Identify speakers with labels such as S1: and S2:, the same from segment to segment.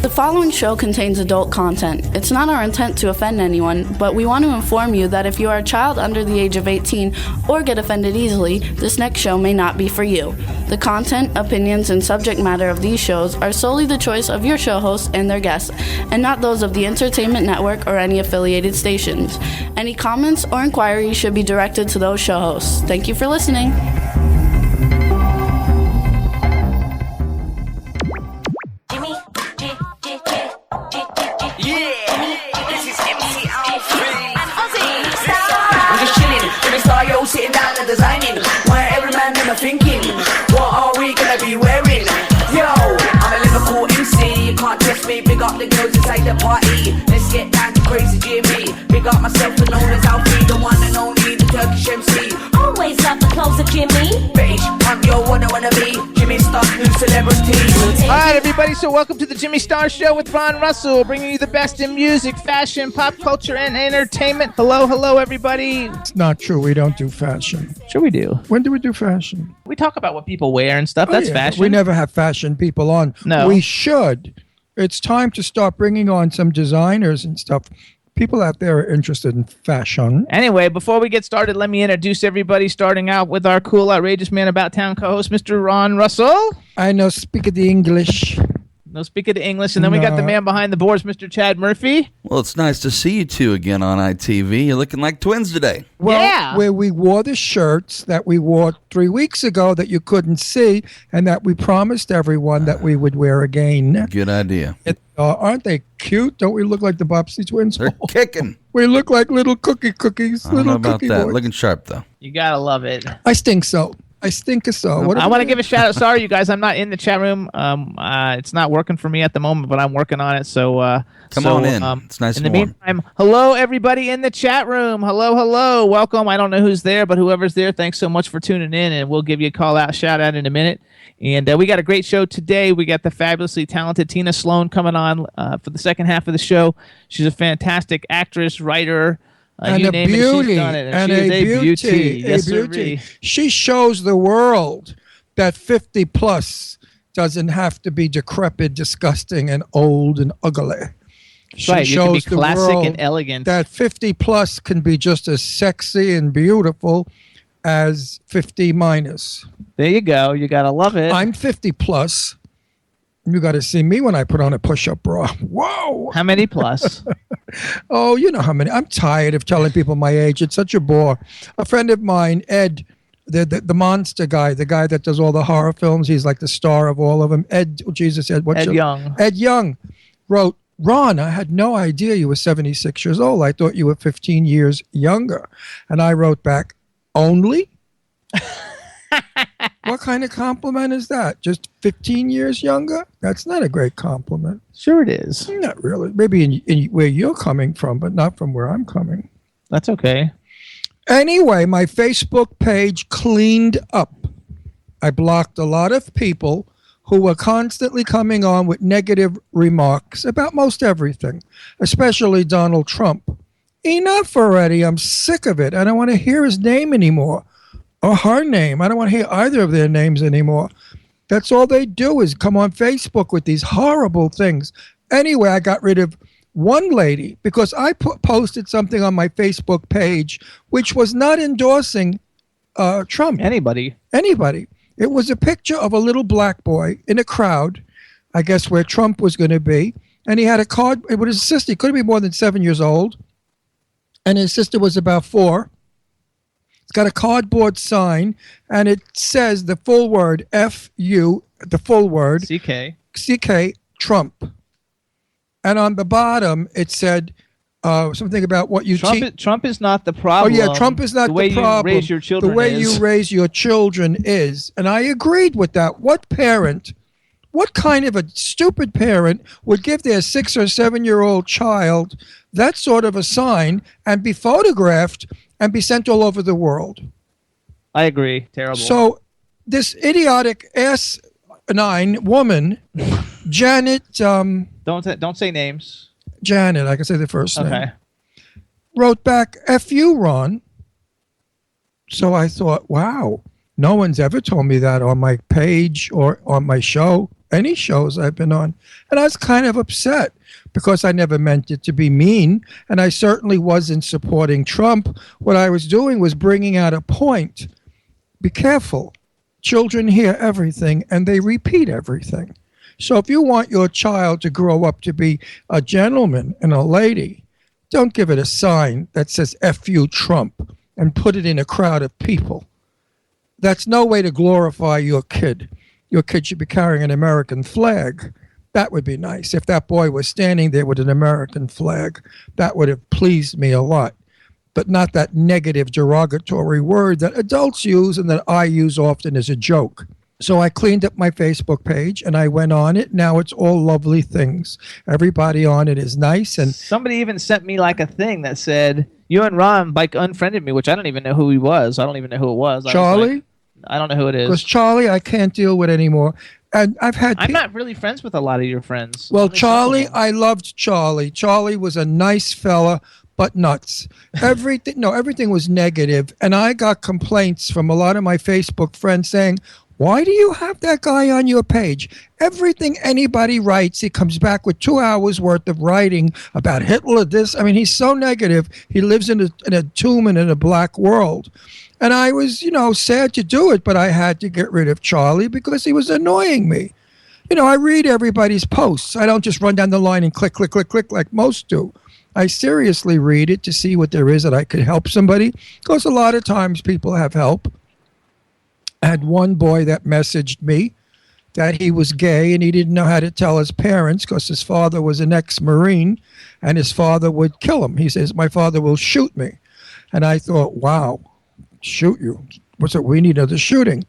S1: The following show contains adult content. It's not our intent to offend anyone, but we want to inform you that if you are a child under the age of 18 or get offended easily, this next show may not be for you. The content, opinions, and subject matter of these shows are solely the choice of your show hosts and their guests, and not those of the Entertainment Network or any affiliated stations. Any comments or inquiries should be directed to those show hosts. Thank you for listening.
S2: Sitting down and designing, why every man never thinking, what are we gonna be wearing? Yo, I'm a Liverpool MC, you can't test me. Big up the girls inside the party, let's get down to crazy Jimmy. Big up myself and known as Alfie, the one and only, the Turkish MC.
S3: Always love the clothes of Jimmy.
S2: Bitch, I'm your wanna be Jimmy Star's new celebrity.
S4: Alright everybody, so welcome to the Jimmy Star Show with Ron Russell, bringing you the best in music, fashion, pop culture, and entertainment. Hello everybody.
S5: It's not true. We don't do fashion.
S4: Sure we do.
S5: When do we do fashion?
S4: We talk about what people wear and stuff. That's fashion.
S5: We never have fashion people on.
S4: No.
S5: We should. It's time to start bringing on some designers and stuff. People out there are interested in fashion.
S4: Anyway, before we get started, let me introduce everybody, starting out with our cool, outrageous man about town co-host, Mr. Ron Russell.
S5: I know speak the English.
S4: No speak of the English. And then we got the man behind the boards, Mr. Chad Murphy.
S6: Well, it's nice to see you two again on ITV. You're looking like twins today.
S5: Well,
S4: yeah.
S5: Where we wore the shirts that we wore 3 weeks ago that you couldn't see and that we promised everyone that we would wear again.
S6: Good idea.
S5: Aren't they cute? Don't we look like the Bobsey twins?
S6: They're kicking.
S5: We look like little cookies.
S6: I don't
S5: little
S6: know about
S5: cookie
S6: that.
S5: boys.
S6: Looking sharp, though.
S4: You gotta love it.
S5: I stink so. I want to
S4: give a shout out. Sorry, you guys, I'm not in the chat room. It's not working for me at the moment, but I'm working on it. So
S6: come on in. It's nice
S4: in
S6: and
S4: the
S6: warm.
S4: meantime, hello everybody in the chat room. Hello, welcome. I don't know who's there, but whoever's there, thanks so much for tuning in, and we'll give you a call out, shout out in a minute. And we got a great show today. We got the fabulously talented Tina Sloan coming on for the second half of the show. She's a fantastic actress, writer.
S5: And
S4: you
S5: a
S4: name
S5: beauty,
S4: it, she's done it.
S5: and
S4: she is
S5: a beauty,
S4: Yes,
S5: beauty.
S4: sirree.
S5: She shows the world that 50 plus doesn't have to be decrepit, disgusting, and old and ugly. She
S4: Right, you can be
S5: shows the
S4: classic
S5: world
S4: and elegant.
S5: that 50 plus can be just as sexy and beautiful as 50 minus.
S4: There you go. You gotta love it.
S5: I'm 50 plus. You got to see me when I put on a push-up bra. Whoa!
S4: How many plus?
S5: Oh, you know how many. I'm tired of telling people my age. It's such a bore. A friend of mine, Ed, the monster guy, the guy that does all the horror films, he's like the star of all of them. Ed, Jesus, Ed, what's
S4: Ed
S5: your-
S4: Young.
S5: Ed Young wrote, Ron, I had no idea you were 76 years old. I thought you were 15 years younger. And I wrote back, only? What kind of compliment is that? Just 15 years younger? That's not a great compliment.
S4: Sure it is.
S5: Not really. Maybe in where you're coming from, but not from where I'm coming.
S4: That's okay.
S5: Anyway, my Facebook page cleaned up. I blocked a lot of people who were constantly coming on with negative remarks about most everything, especially Donald Trump. Enough already. I'm sick of it. I don't want to hear his name anymore. Or her name. I don't want to hear either of their names anymore. That's all they do is come on Facebook with these horrible things. Anyway, I got rid of one lady because I posted something on my Facebook page which was not endorsing Trump.
S4: Anybody.
S5: It was a picture of a little black boy in a crowd, I guess where Trump was going to be. And he had a card with his sister. He couldn't be more than 7 years old. And his sister was about 4. It's got a cardboard sign, and it says the full word, F-U, the full word, C-K, Trump. And on the bottom, it said something about what you teach.
S4: Trump is not the problem.
S5: Oh, yeah, Trump is not the problem.
S4: The way you raise your children
S5: The way you raise your children is. And I agreed with that. What kind of a stupid parent would give their 6 or 7 year old child that sort of a sign and be photographed and be sent all over the world?
S4: I agree. Terrible.
S5: So this idiotic asinine woman, Janet.
S4: Don't say names.
S5: Janet, I can say the first name.
S4: Okay.
S5: Wrote back, F you, Ron. So I thought, wow, no one's ever told me that on my page or on my show. any shows I've been on. And I was kind of upset because I never meant it to be mean. And I certainly wasn't supporting Trump. What I was doing was bringing out a point. Be careful. Children hear everything and they repeat everything. So if you want your child to grow up to be a gentleman and a lady, don't give it a sign that says F you Trump and put it in a crowd of people. That's no way to glorify your kid. Your kid should be carrying an American flag. That would be nice. If that boy was standing there with an American flag, that would have pleased me a lot. But not that negative, derogatory word that adults use and that I use often as a joke. So I cleaned up my Facebook page and I went on it. Now it's all lovely things. Everybody on it is nice. And
S4: somebody even sent me like a thing that said, you and Ron like unfriended me, which I don't even know who he was. I don't even know who it was.
S5: Charlie?
S4: I don't know who it is.
S5: Because Charlie, I can't deal with anymore. And
S4: I'm not really friends with a lot of your friends.
S5: Well, Charlie, I loved Charlie. Charlie was a nice fella, but nuts. Everything was negative. And I got complaints from a lot of my Facebook friends saying, why do you have that guy on your page? Everything anybody writes, he comes back with 2 hours worth of writing about Hitler, this. I mean, he's so negative. He lives in a tomb and in a black world. And I was, sad to do it, but I had to get rid of Charlie because he was annoying me. I read everybody's posts. I don't just run down the line and click, click, click, click like most do. I seriously read it to see what there is that I could help somebody, because a lot of times people have help. I had one boy that messaged me that he was gay and he didn't know how to tell his parents because his father was an ex-Marine and his father would kill him. He says, my father will shoot me. And I thought, wow, shoot you. What's it? We need another shooting.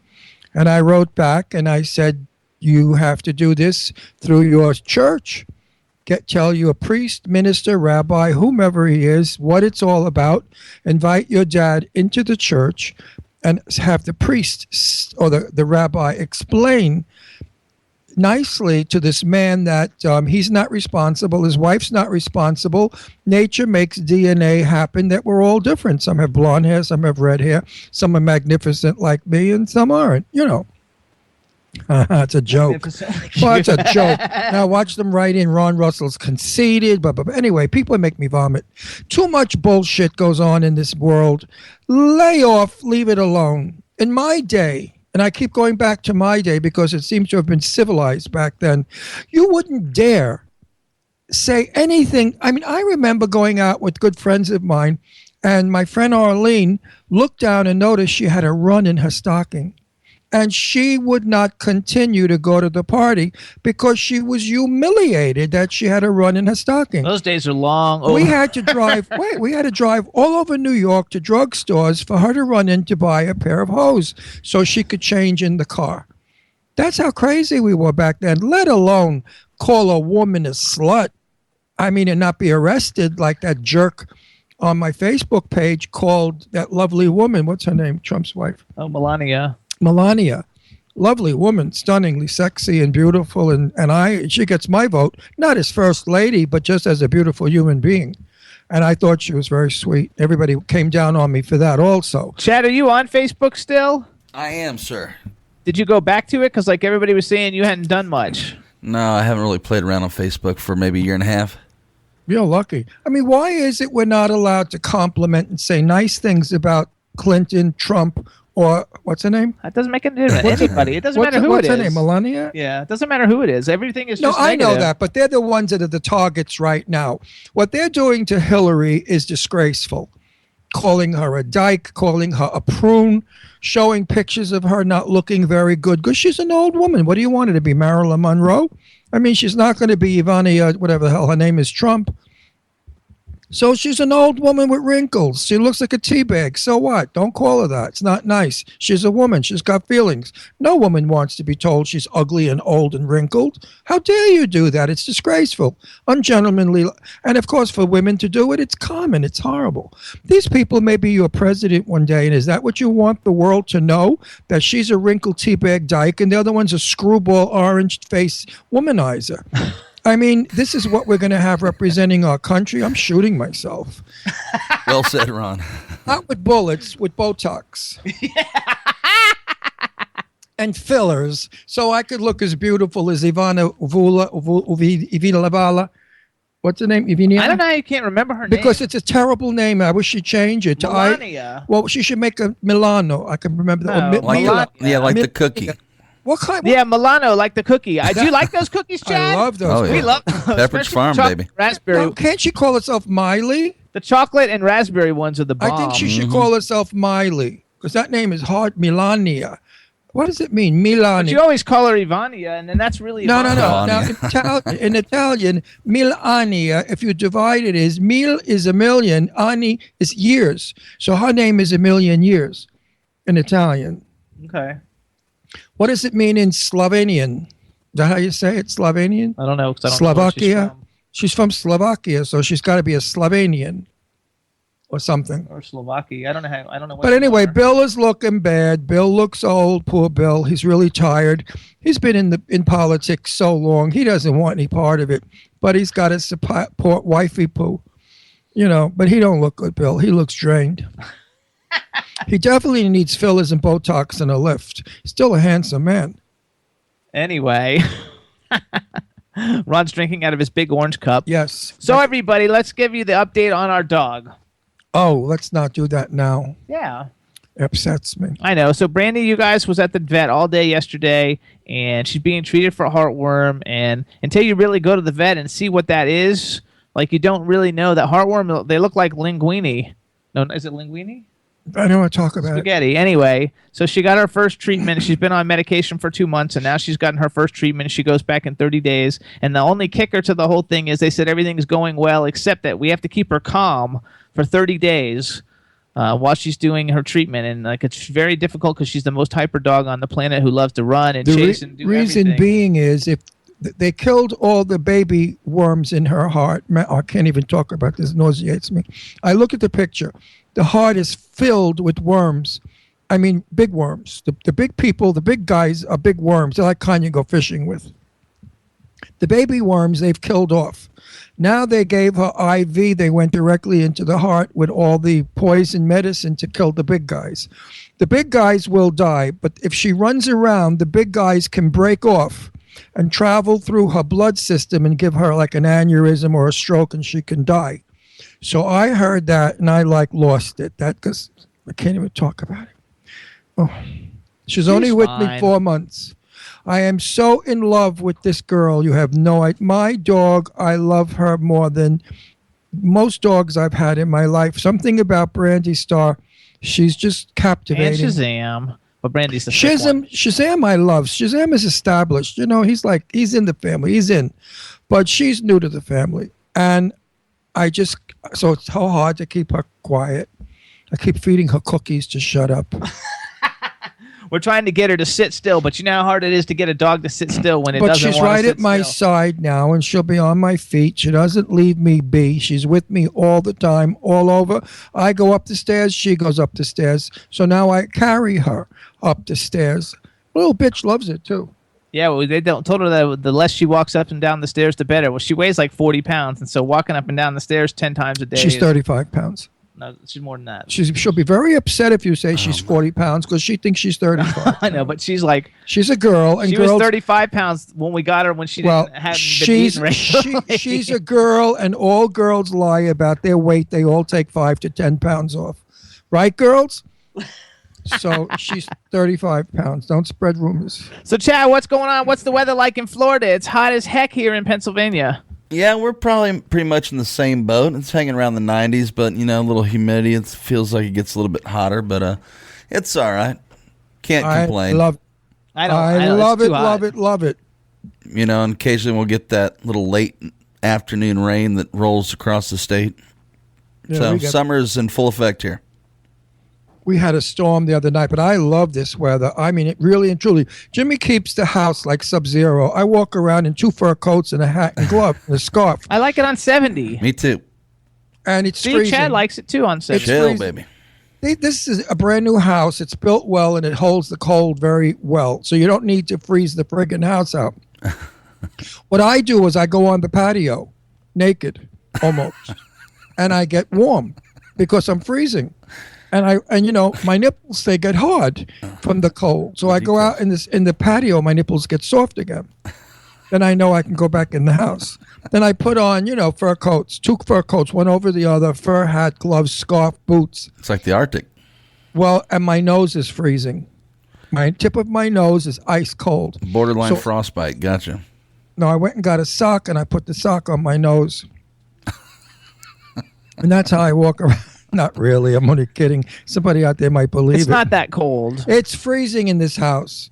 S5: And I wrote back and I said, you have to do this through your church. Tell you a priest, minister, rabbi, whomever he is, what it's all about. Invite your dad into the church and have the priest or the rabbi explain nicely to this man that he's not responsible, his wife's not responsible. Nature makes DNA happen that we're all different. Some have blonde hair, some have red hair, some are magnificent like me, and some aren't, It's a joke. Well, it's a joke. Now watch them write in Ron Russell's conceited, but anyway, people make me vomit. Too much bullshit goes on in this world. Lay off, leave it alone. In my day, and I keep going back to my day because it seems to have been civilized back then, you wouldn't dare say anything. I mean, I remember going out with good friends of mine, and my friend Arlene looked down and noticed she had a run in her stocking. And she would not continue to go to the party because she was humiliated that she had a run in her stocking.
S4: Those days are long over.
S5: We had to drive all over New York to drugstores for her to run in to buy a pair of hose so she could change in the car. That's how crazy we were back then, let alone call a woman a slut. I mean, and not be arrested like that jerk on my Facebook page called that lovely woman. What's her name? Trump's wife.
S4: Oh, Melania.
S5: Lovely woman, stunningly sexy and beautiful, and she gets my vote, not as first lady, but just as a beautiful human being. And I thought she was very sweet. Everybody came down on me for that also.
S4: Chad, are you on Facebook still?
S6: I am, sir.
S4: Did you go back to it? Because like everybody was saying, you hadn't done much.
S6: No, I haven't really played around on Facebook for maybe a year and a half.
S5: You're lucky. I mean, why is it we're not allowed to compliment and say nice things about Clinton, Trump, or what's her name?
S4: That doesn't make any difference. Anybody. It doesn't matter who it is.
S5: What's her name? Melania?
S4: Yeah, it doesn't matter who it is. Everything is just
S5: I
S4: negative.
S5: know that, but they're the ones that are the targets right now. What they're doing to Hillary is disgraceful. Calling her a dyke, calling her a prune, showing pictures of her not looking very good because she's an old woman. What do you want her to be, Marilyn Monroe? I mean, she's not going to be Ivana, whatever the hell her name is, Trump. So she's an old woman with wrinkles. She looks like a tea bag. So what? Don't call her that. It's not nice. She's a woman. She's got feelings. No woman wants to be told she's ugly and old and wrinkled. How dare you do that? It's disgraceful, ungentlemanly. And of course, for women to do it, it's common. It's horrible. These people may be your president one day. And is that what you want the world to know? That she's a wrinkled tea bag dyke and the other one's a screwball orange face womanizer. I mean, this is what we're going to have representing our country. I'm shooting myself.
S6: Well said, Ron.
S5: Not with bullets, with Botox. and fillers so I could look as beautiful as Ivina Lavala. What's her name? Ivina?
S4: I don't know how you can't remember her
S5: Because
S4: name.
S5: it's a terrible name. I wish she'd change it to
S4: Melania.
S5: Well, she should make a Milano. I can remember that.
S4: No,
S5: Or
S6: Like
S5: Mila.
S6: the cookie.
S5: What kind?
S4: Yeah, Milano, like the cookie. Do you like those cookies, Chad?
S5: I love those.
S6: Oh, yeah.
S4: We love those.
S6: Pepperidge
S4: especially
S6: Farm,
S4: chocolate
S6: baby.
S4: Raspberry.
S5: Now, can't she call herself Miley?
S4: The chocolate and raspberry ones are the bomb.
S5: I think she should call herself Miley because that name is hard. Melania. What does it mean?
S4: But
S5: Milani.
S4: you always call her Ivania, and then that's really
S5: No.
S4: Ivania.
S5: Now, in Italian, Milania, if you divide it, is mil is a million, ani is years. So her name is a million years in Italian.
S4: Okay.
S5: What does it mean in Slovenian? Is that how you say it? Slovenian?
S4: I don't know. 'Cause I don't know where she's
S5: Slovakia?
S4: from.
S5: She's from Slovakia, so she's got to be a Slovenian or something.
S4: Or Slovakia. I don't know how. I don't know. What
S5: But
S4: you
S5: anyway,
S4: are.
S5: Bill is looking bad. Bill looks old. Poor Bill. He's really tired. He's been in politics so long. He doesn't want any part of it. But he's got his support wifey poo. But he don't look good, Bill. He looks drained. He definitely needs fillers and Botox and a lift. He's still a handsome man.
S4: Anyway, Ron's drinking out of his big orange cup.
S5: Yes.
S4: So everybody, let's give you the update on our dog.
S5: Oh, let's not do that now.
S4: Yeah.
S5: It upsets me.
S4: I know. So Brandy, you guys was at the vet all day yesterday, and she's being treated for heartworm. And until you really go to the vet and see what that is, like you don't really know that heartworm. They look like linguine. No, is it linguine?
S5: I don't want to talk about it.
S4: Spaghetti. Anyway, so she got her first treatment. She's been on medication for 2 months, and now she's gotten her first treatment. She goes back in 30 days. And the only kicker to the whole thing is they said everything's going well, except that we have to keep her calm for 30 days while she's doing her treatment. And it's very difficult because she's the most hyper dog on the planet who loves to run and chase and do
S5: reason
S4: everything.
S5: being is if they killed all the baby worms in her heart. I can't even talk about this. It nauseates me. I look at the picture. The heart is filled with worms. I mean, big worms. The big people, the big guys are big worms. They're like kind you go fishing with. The baby worms they've killed off. Now they gave her IV. They went directly into the heart with all the poison medicine to kill the big guys. The big guys will die, but if she runs around, the big guys can break off and travel through her blood system and give her like an aneurysm or a stroke, and she can die. So I heard that, and I lost it. That because I can't even talk about it. Oh, she's only with me
S4: fine.
S5: 4 months. I am so in love with this girl. You have no idea. My dog, I love her more than most dogs I've had in my life. Something about Brandy Star, she's just
S4: And
S5: captivating.
S4: Shazam. But Brandy's the sick one.
S5: Shazam, I love. Shazam is established. He's in the family. He's in, but she's new to the family, and so it's so hard to keep her quiet. I keep feeding her cookies to shut up.
S4: We're trying to get her to sit still, but you know how hard it is to get a dog to sit still when it
S5: But
S4: doesn't
S5: she's
S4: want
S5: right
S4: to sit
S5: at my
S4: still.
S5: side now, and she'll be on my feet. She doesn't leave me be. She's with me all the time, all over. I go up the stairs, she goes up the stairs. So now I carry her up the stairs. Little bitch loves it too.
S4: Yeah, well, they told her that the less she walks up and down the stairs, the better. Well, she weighs like 40 pounds, and so walking up and down the stairs 10 times a day.
S5: She's 35 pounds.
S4: No, she's more than that.
S5: She'll be very upset if you say she's 40 pounds because she thinks she's 35.
S4: I know, but she's like,
S5: She's a girl, and
S4: she
S5: girls.
S4: was 35 pounds when we got her when she
S5: Well,
S4: hadn't
S5: she's
S4: been eating regularly.
S5: she's a girl, and all girls lie about their weight. They all take 5 to 10 pounds off, right, girls? So she's 35 pounds. Don't spread rumors.
S4: So, Chad, what's going on? What's the weather like in Florida? It's hot as heck here in Pennsylvania.
S6: Yeah, we're probably pretty much in the same boat. It's hanging around the 90s, but, a little humidity. It feels like it gets a little bit hotter, but it's all right. Can't complain.
S5: I love
S4: I know,
S5: love
S4: it's
S5: it,
S4: too hot.
S5: love it, love it.
S6: And occasionally we'll get that little late afternoon rain that rolls across the state.
S5: Yeah,
S6: So
S5: we got-
S6: summer's in full effect here.
S5: We had a storm the other night, but I love this weather. I mean, it really and truly. Jimmy keeps the house like Sub-Zero. I walk around in 2 fur coats and a hat and glove and a scarf,
S4: I like it on 70.
S6: Me too.
S5: and it's
S4: See,
S5: freezing.
S4: Chad likes it too on 70.
S5: It's
S6: Chill,
S5: freezing.
S6: baby.
S5: This is a brand new house. It's built well, and it holds the cold very well. So you don't need to freeze the friggin' house out. What I do is I go on the patio, naked, almost, and I get warm because I'm freezing. And my nipples, they get hard from the cold. So I go out in the patio, my nipples get soft again. Then I know I can go back in the house. Then I put on, fur coats, 2 fur coats, one over the other, fur hat, gloves, scarf, boots.
S6: It's like the Arctic.
S5: Well, and my nose is freezing. My tip of my nose is ice cold.
S6: Borderline frostbite. Gotcha.
S5: No, I went and got a sock, and I put the sock on my nose. And that's how I walk around. Not really. I'm only kidding. Somebody out there might believe
S4: It's not that cold.
S5: It's freezing in this house.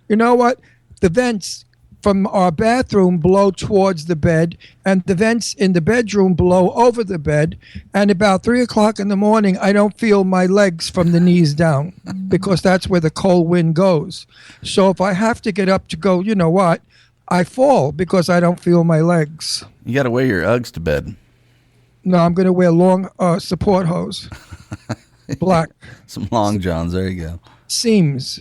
S5: You know what? The vents from our bathroom blow towards the bed, and the vents in the bedroom blow over the bed. And about 3 o'clock in the morning, I don't feel my legs from the knees down because that's where the cold wind goes. So if I have to get up to go, you know what? I fall because I don't feel my legs.
S6: You got to wear your Uggs to bed.
S5: No, I'm going to wear long support hose. Black.
S6: Some long johns. There you go.
S5: Seams.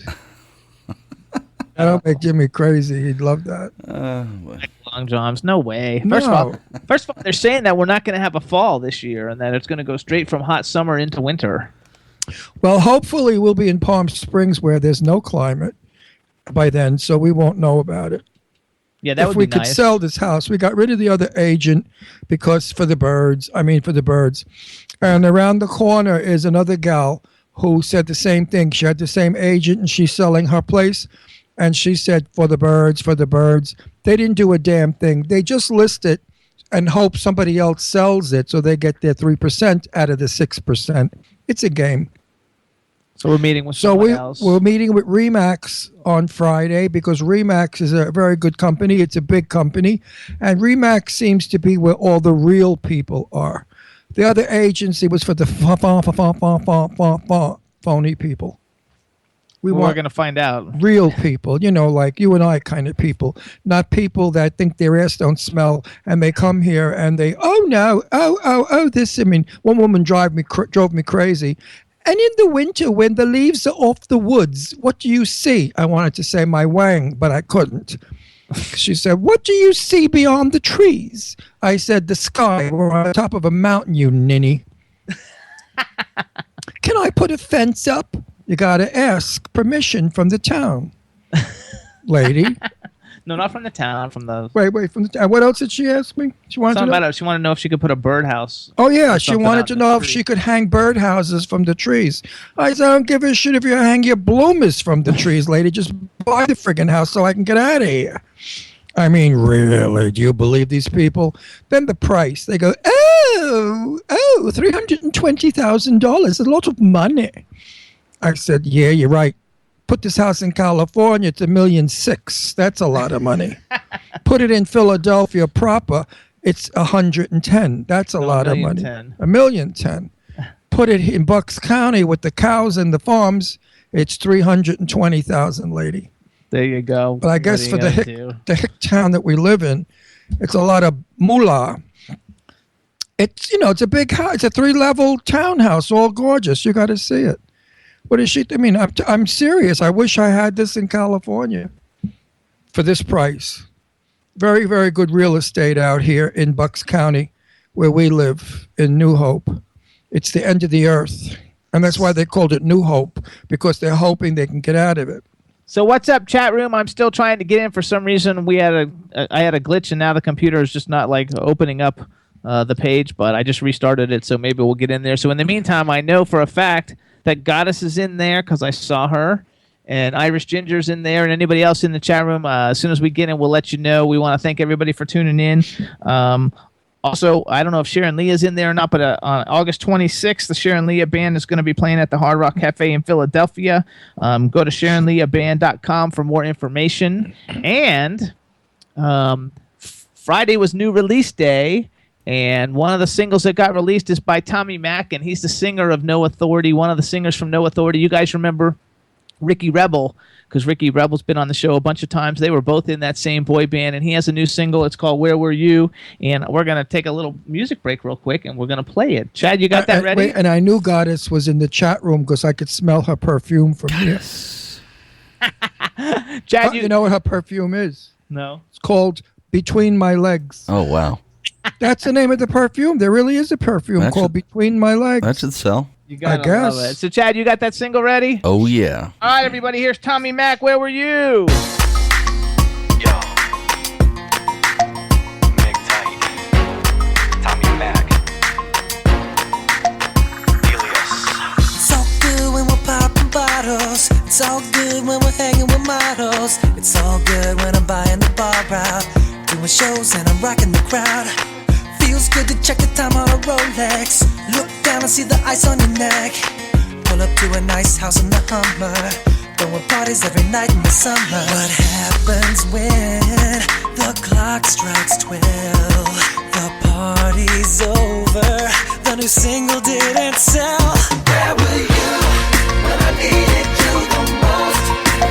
S5: That'll make Jimmy crazy. He'd love that.
S4: Long johns. No way.
S5: No.
S4: First of all, they're saying that we're not going to have a fall this year and that it's going to go straight from hot summer into winter.
S5: Well, hopefully we'll be in Palm Springs where there's no climate by then, so we won't know about it.
S4: Yeah, that
S5: if
S4: would be
S5: we could
S4: nice.
S5: sell this house, we got rid of the other agent because for the birds. And around the corner is another gal who said the same thing. She had the same agent, and she's selling her place. And she said, for the birds. They didn't do a damn thing. They just list it and hope somebody else sells it so they get their 3% out of the 6%. It's a game.
S4: So we're meeting with someone else.
S5: We're meeting with Remax on Friday because Remax is a very good company. It's a big company. And Remax seems to be where all the real people are. The other agency was for the phony people.
S4: We're going to find out.
S5: Real people, like you and I kind of people, not people that think their ass don't smell and they come here and they, this. I mean, one woman drove me crazy. And in the winter, when the leaves are off the woods, what do you see? I wanted to say my wang, but I couldn't. She said, what do you see beyond the trees? I said, the sky. We're on the top of a mountain, you ninny. Can I put a fence up? You got to ask permission from the town, lady.
S4: No, not from the town. From the
S5: wait from the town. What else did she ask me? She wanted to know.
S4: She wanted to know if she could put a birdhouse.
S5: Oh yeah, she wanted to know if she could hang birdhouses from the trees. I said, I don't give a shit if you hang your bloomers from the trees, lady. Just buy the friggin' house so I can get out of here. I mean, really? Do you believe these people? Then the price. They go, $320,000. A lot of money. I said, yeah, you're right. Put this house in California, it's $1.6 million. That's a lot of money. Put it in Philadelphia proper, it's 110. That's a lot of money. $1.10 million. Put it in Bucks County with the cows and the farms, it's 320,000, lady.
S4: There you go.
S5: But I guess for the hick town that we live in, it's a lot of moolah. It's it's a big house. It's a 3-level townhouse, all gorgeous. You got to see it. What is she? I mean, I'm serious. I wish I had this in California for this price. Very, very good real estate out here in Bucks County, where we live in New Hope. It's the end of the earth, and that's why they called it New Hope, because they're hoping they can get out of it.
S4: So what's up, chat room? I'm still trying to get in. For some reason, I had a glitch, and now the computer is just not opening up the page. But I just restarted it, so maybe we'll get in there. So in the meantime, I know for a fact that Goddess is in there because I saw her, and Irish Ginger's in there, and anybody else in the chat room. As soon as we get in, we'll let you know. We want to thank everybody for tuning in. Also, I don't know if Sharon Leah's in there or not, but on August 26th, the Sharon Leah Band is going to be playing at the Hard Rock Cafe in Philadelphia. Go to SharonLeahBand.com for more information. And Friday was new release day. And one of the singles that got released is by Tommy Mack, and he's the singer of No Authority, one of the singers from No Authority. You guys remember Ricky Rebel, because Ricky Rebel's been on the show a bunch of times. They were both in that same boy band, and he has a new single. It's called Where Were You? And we're going to take a little music break real quick, and we're going to play it. Chad, you got that ready?
S5: Wait, and I knew Goddess was in the chat room because I could smell her perfume from here.
S4: Chad,
S5: you know what her perfume is?
S4: No.
S5: It's called Between My Legs.
S6: Oh, wow.
S5: That's the name of the perfume. There really is a perfume called Between My Legs.
S6: That should sell.
S4: You gotta
S5: I guess.
S4: love it. So, Chad, you got that single ready?
S6: Oh, yeah.
S4: All right, everybody. Here's Tommy Mac. Where were you?
S7: Yo, Mick Tight, Tommy Mac, Helios.
S8: It's all good when we're popping bottles. It's all good when we're hanging with models. It's all good when I'm buying the bar out, doing shows and I'm rocking the crowd. Feels good to check the time on a Rolex. Look down and see the ice on your neck. Pull up to a nice house in the Hummer, throwing parties every night in the summer. What happens when the clock strikes 12? The party's over. The new single didn't sell. Where were you when I needed you the most?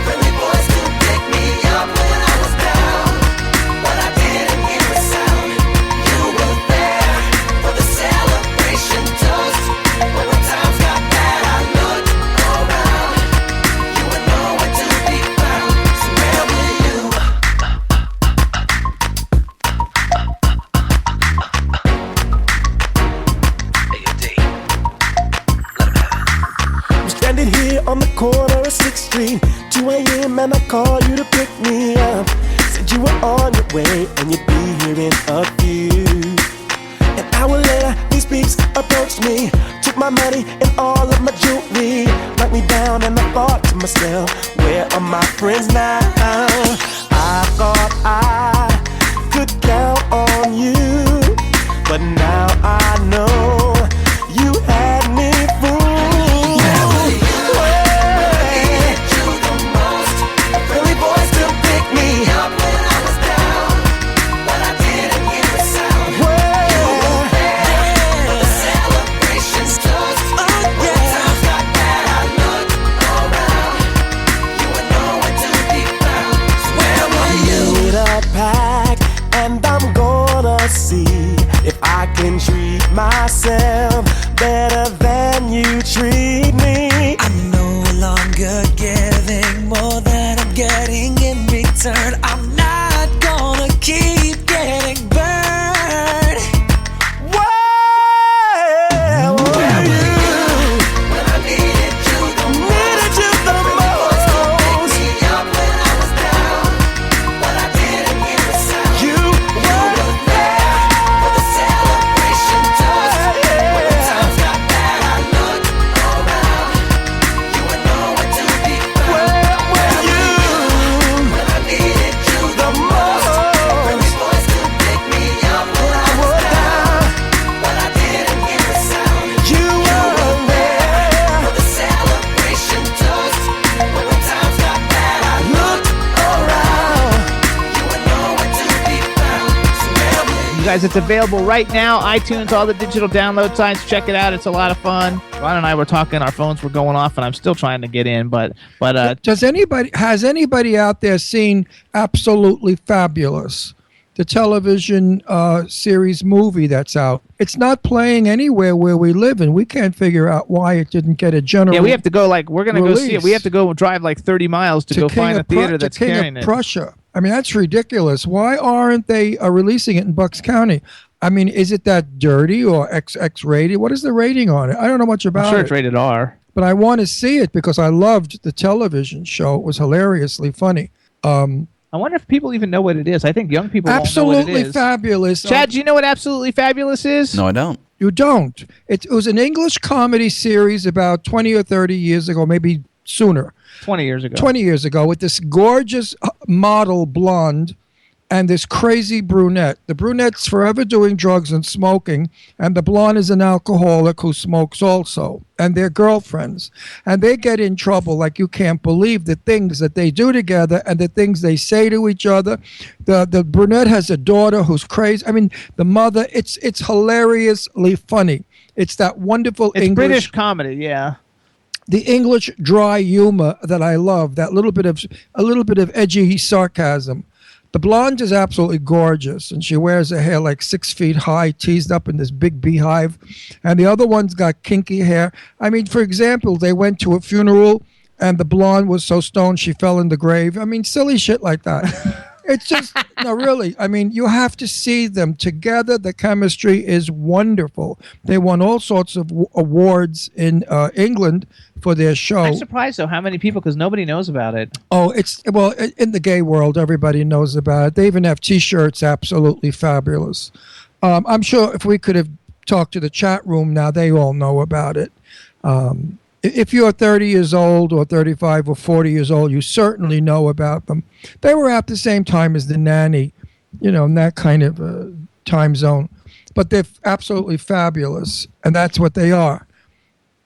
S8: Friendly boys to pick me up when I was down, but I didn't hear a sound. You were there for the celebration toast, but when times got bad I looked around. You were nowhere to be found. So where were you?
S9: I'm stranded here on the corner of 6th Street, 2 a.m. and I call you to pick me up. Said you were on your way and you'd be here in a few. An hour later, these peeps approached me, took my money and all of my jewelry, knocked me down and I thought to myself, where are my friends now? I thought I could count on you, but now I know you had me fooled. See if I can treat myself better than you treat me.
S8: I'm no longer giving more than I'm getting in return. I'm not gonna keep getting burned.
S9: Where were you when I needed you the most? Picked me up when I was down, but I didn't hear a sound. You were there for the celebration toast. When the times got bad, I looked around. You were nowhere to be found. Where were you when I needed you the most? Friendly boys to pick me up when I was down, but I didn't hear a sound. You were there for the celebration toast. When the times got bad, I looked around. You were nowhere to be found. So where were you?
S4: You guys, it's available right now. iTunes, all the digital download sites. Check it out. It's a lot of fun. Ron and I were talking. Our phones were going off, and I'm still trying to get in. But
S5: Has anybody out there seen Absolutely Fabulous, the television series movie that's out? It's not playing anywhere where we live, and we can't figure out why it didn't get a general.
S4: yeah, we have to go. We're gonna go see it.
S5: release.
S4: We have to go drive 30 miles to go
S5: King
S4: find a
S5: of Pru-
S4: theater
S5: to
S4: that's
S5: King
S4: carrying
S5: of
S4: it.
S5: Prussia. I mean, that's ridiculous. Why aren't they releasing it in Bucks County? I mean, is it that dirty or XX rated? What is the rating on it? I don't know much about
S4: I'm sure
S5: it.
S4: it's rated R.
S5: But I want to see it because I loved the television show. It was hilariously funny.
S4: I wonder if people even know what it is. I think young people won't know what it
S5: Absolutely
S4: is.
S5: Fabulous.
S4: Chad, do you know what Absolutely Fabulous is?
S6: No, I don't.
S5: You don't. It was an English comedy series about 20 or 30 years ago, maybe sooner.
S4: 20 years ago.
S5: 20 years ago, with this gorgeous model blonde and this crazy brunette. The brunette's forever doing drugs and smoking, and the blonde is an alcoholic who smokes also, and they're girlfriends. And they get in trouble like you can't believe, the things that they do together and the things they say to each other. The brunette has a daughter who's crazy. I mean, the mother, it's hilariously funny. It's that wonderful
S4: It's
S5: English
S4: British comedy, yeah.
S5: the English dry humor that I love, a little bit of edgy sarcasm. The blonde is absolutely gorgeous, and she wears her hair 6 feet high, teased up in this big beehive. And the other one's got kinky hair. I mean, for example, they went to a funeral, and the blonde was so stoned she fell in the grave. I mean, silly shit like that. It's just no, really. I mean, you have to see them together. The chemistry is wonderful. They won all sorts of awards in England for their show.
S4: I'm surprised though how many people, because nobody knows about it.
S5: Oh, it's well in the gay world, everybody knows about it. They even have T-shirts, absolutely fabulous. I'm sure if we could have talked to the chat room now, they all know about it. If you're 30 years old or 35 or 40 years old, you certainly know about them. They were at the same time as The Nanny, in that kind of time zone. But they're absolutely fabulous, and that's what they are.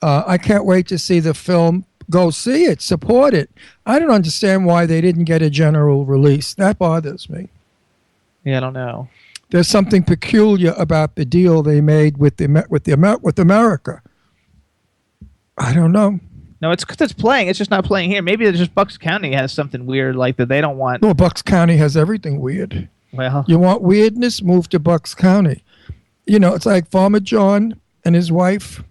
S5: I can't wait to see the film. Go see it. Support it. I don't understand why they didn't get a general release. That bothers me.
S4: Yeah, I don't know.
S5: There's something peculiar about the deal they made with America. I don't know.
S4: No, it's because it's playing. It's just not playing here. Maybe it's just Bucks County has something weird like that they don't want.
S5: No, Bucks County has everything weird.
S4: Well,
S5: you want weirdness? Move to Bucks County. It's like Farmer John and his wife.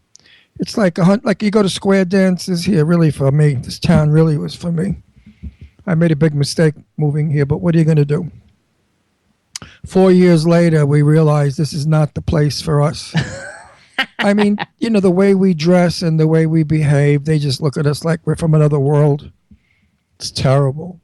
S5: It's like like you go to square dances here. Really for me, this town really was for me. I made a big mistake moving here, but what are you going to do? 4 years later, we realized this is not the place for us. I mean, the way we dress and the way we behave, they just look at us like we're from another world. It's terrible.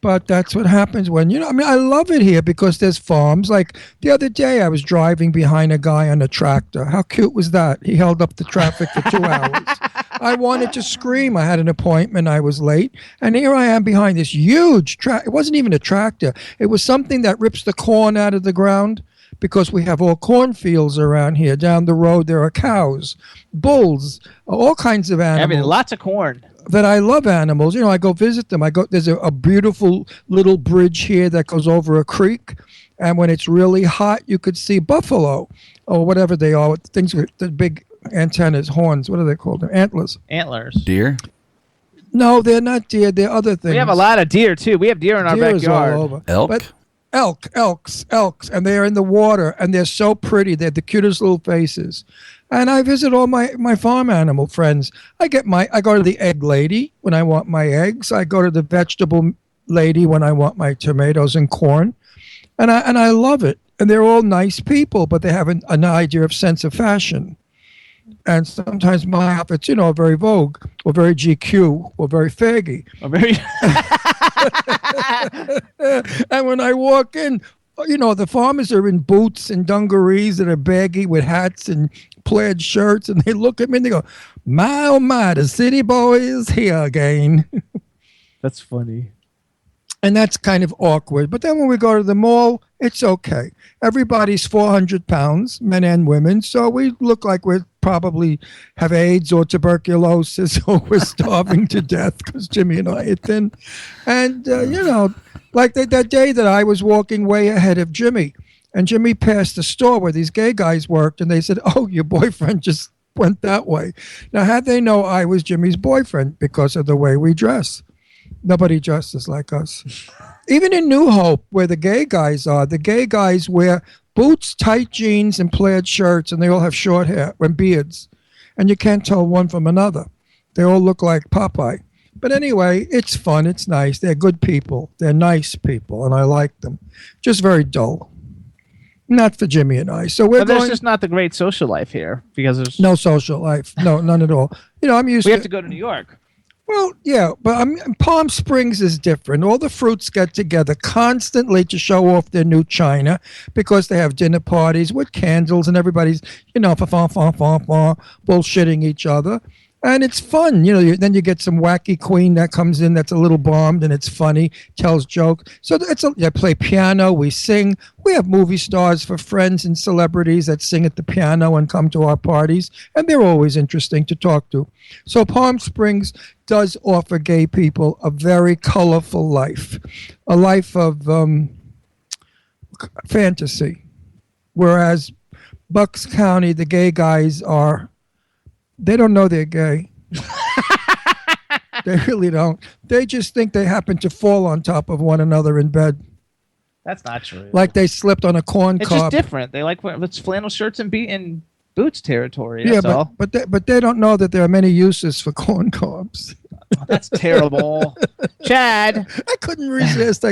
S5: But that's what happens when, I love it here because there's farms. Like the other day, I was driving behind a guy on a tractor. How cute was that? He held up the traffic for 2 hours. I wanted to scream. I had an appointment. I was late. And here I am behind this huge tractor. It wasn't even a tractor. It was something that rips the corn out of the ground. Because we have all cornfields around here. Down the road, there are cows, bulls, all kinds of animals.
S4: everything, lots of corn.
S5: That I love animals. I go visit them. There's a beautiful little bridge here that goes over a creek. And when it's really hot, you could see buffalo or whatever they are. Things with the big antennas, horns. What are they called? Antlers.
S4: Antlers.
S6: Deer?
S5: No, they're not deer. They're other things.
S4: We have a lot of deer, too. We have deer in our
S5: Deer is
S4: backyard.
S5: all over.
S6: Elk?
S5: But elks, and they're in the water, and they're so pretty. They're the cutest little faces. And I visit all my farm animal friends. I go to the egg lady when I want my eggs. I go to the vegetable lady when I want my tomatoes and corn. And I love it. And they're all nice people, but they have an idea of sense of fashion. And sometimes my outfits, are very Vogue or very GQ or very faggy.
S4: Or very
S5: And when I walk in, the farmers are in boots and dungarees that are baggy with hats and plaid shirts, and they look at me and they go, "My, oh my, the city boy is here again."
S4: That's funny.
S5: And that's kind of awkward. But then when we go to the mall, it's okay. Everybody's 400 pounds, men and women, so we look like we probably have AIDS or tuberculosis or we're starving to death because Jimmy and I are thin. And, like that day that I was walking way ahead of Jimmy, and Jimmy passed the store where these gay guys worked, and they said, "Oh, your boyfriend just went that way." Now, had they know I was Jimmy's boyfriend because of the way we dress, nobody dresses like us. Even in New Hope, where the gay guys are, the gay guys wear boots, tight jeans, and plaid shirts, and they all have short hair and beards. And you can't tell one from another. They all look like Popeye. But anyway, it's fun. It's nice. They're good people. They're nice people, and I like them. Just very dull. Not for Jimmy and I. So
S4: But there's just not the great social life here because there's
S5: no social life. No, none at all. I'm used
S4: we
S5: to...
S4: have to go to New York.
S5: Well, yeah, but Palm Springs is different. All the fruits get together constantly to show off their new china because they have dinner parties with candles and everybody's, bullshitting each other. And it's fun. Then you get some wacky queen that comes in that's a little bombed and it's funny, tells jokes. So I play piano, we sing. We have movie stars for friends and celebrities that sing at the piano and come to our parties. And they're always interesting to talk to. So Palm Springs does offer gay people a very colorful life, a life of fantasy. Whereas Bucks County, the gay guys they don't know they're gay. They really don't. They just think they happen to fall on top of one another in bed.
S4: That's not true.
S5: Like they slipped on a corn
S4: It's
S5: cob.
S4: just different. They like it's flannel shirts and boots territory. That's
S5: Yeah,
S4: all.
S5: but they don't know that there are many uses for corn cobs.
S4: That's terrible. Chad.
S5: I couldn't resist.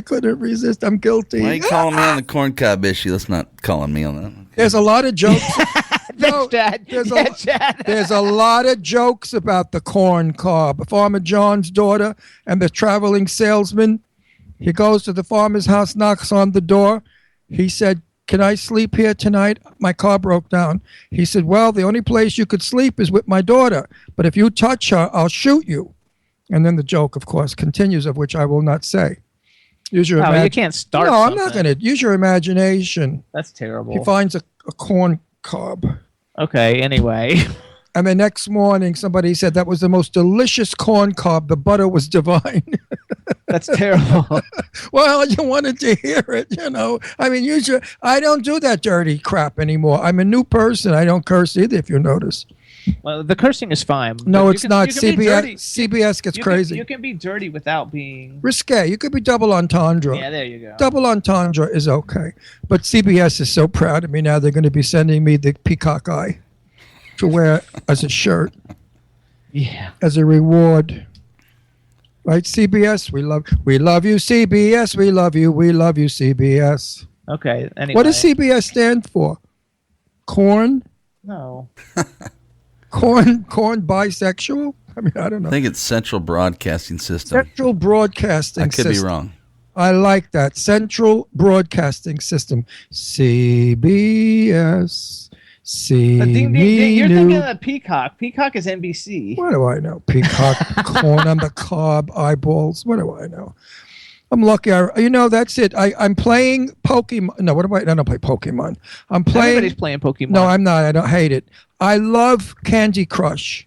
S5: I'm guilty.
S6: Why are you calling me on the corn cob issue? That's not calling me on that.
S5: There's a lot of jokes. No,
S4: Chad. Chad.
S5: There's a lot of jokes about the corn cob. Farmer John's daughter and the traveling salesman. He goes to the farmer's house, knocks on the door. He said, "Can I sleep here tonight? My car broke down." He said, "Well, the only place you could sleep is with my daughter. But if you touch her, I'll shoot you." And then the joke, of course, continues, of which I will not say. Use your
S4: you can't start.
S5: No, I'm not going to. Use your imagination.
S4: That's terrible.
S5: He finds a corn cob.
S4: Okay, anyway.
S5: And the next morning, somebody said that was the most delicious corn cob. The butter was divine.
S4: That's terrible.
S5: Well, you wanted to hear it, I mean, I don't do that dirty crap anymore. I'm a new person. I don't curse either, if you notice.
S4: Well, the cursing is fine.
S5: No, it's not.
S4: CBS
S5: CBS gets crazy.
S4: You can be dirty without being
S5: risque. You could be double entendre.
S4: Yeah, there you go.
S5: Double entendre is okay. But CBS is so proud of me now. They're going to be sending me the peacock eye to wear as a shirt.
S4: Yeah.
S5: As a reward. Right, CBS? We love you, CBS. We love you, CBS.
S4: Okay, anyway.
S5: What does CBS stand for? Corn?
S4: No.
S5: Corn bisexual? I mean, I don't know.
S6: I think it's Central Broadcasting System.
S5: Central Broadcasting System.
S6: I could be wrong.
S5: I like that. Central Broadcasting System. CBS.
S4: You're thinking of the Peacock. Peacock is NBC.
S5: What do I know? Peacock, corn on the cob, eyeballs. What do I know? I'm lucky. That's it. I'm playing Pokemon. No, what am I? I don't play Pokemon. I'm playing.
S4: Everybody's playing Pokemon.
S5: No, I'm not. I don't hate it. I love Candy Crush.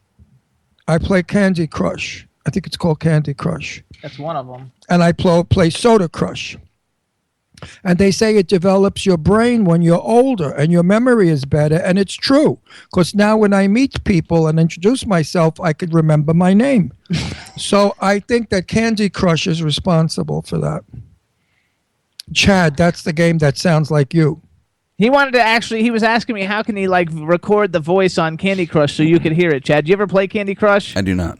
S5: I play Candy Crush. I think it's called Candy Crush.
S4: That's one of them.
S5: And I play Soda Crush. And they say it develops your brain when you're older and your memory is better. And it's true. Because now when I meet people and introduce myself, I could remember my name. So I think that Candy Crush is responsible for that. Chad, that's the game that sounds like you.
S4: He wanted to he was asking me how can he record the voice on Candy Crush so you could hear it. Chad, do you ever play Candy Crush?
S6: I do not.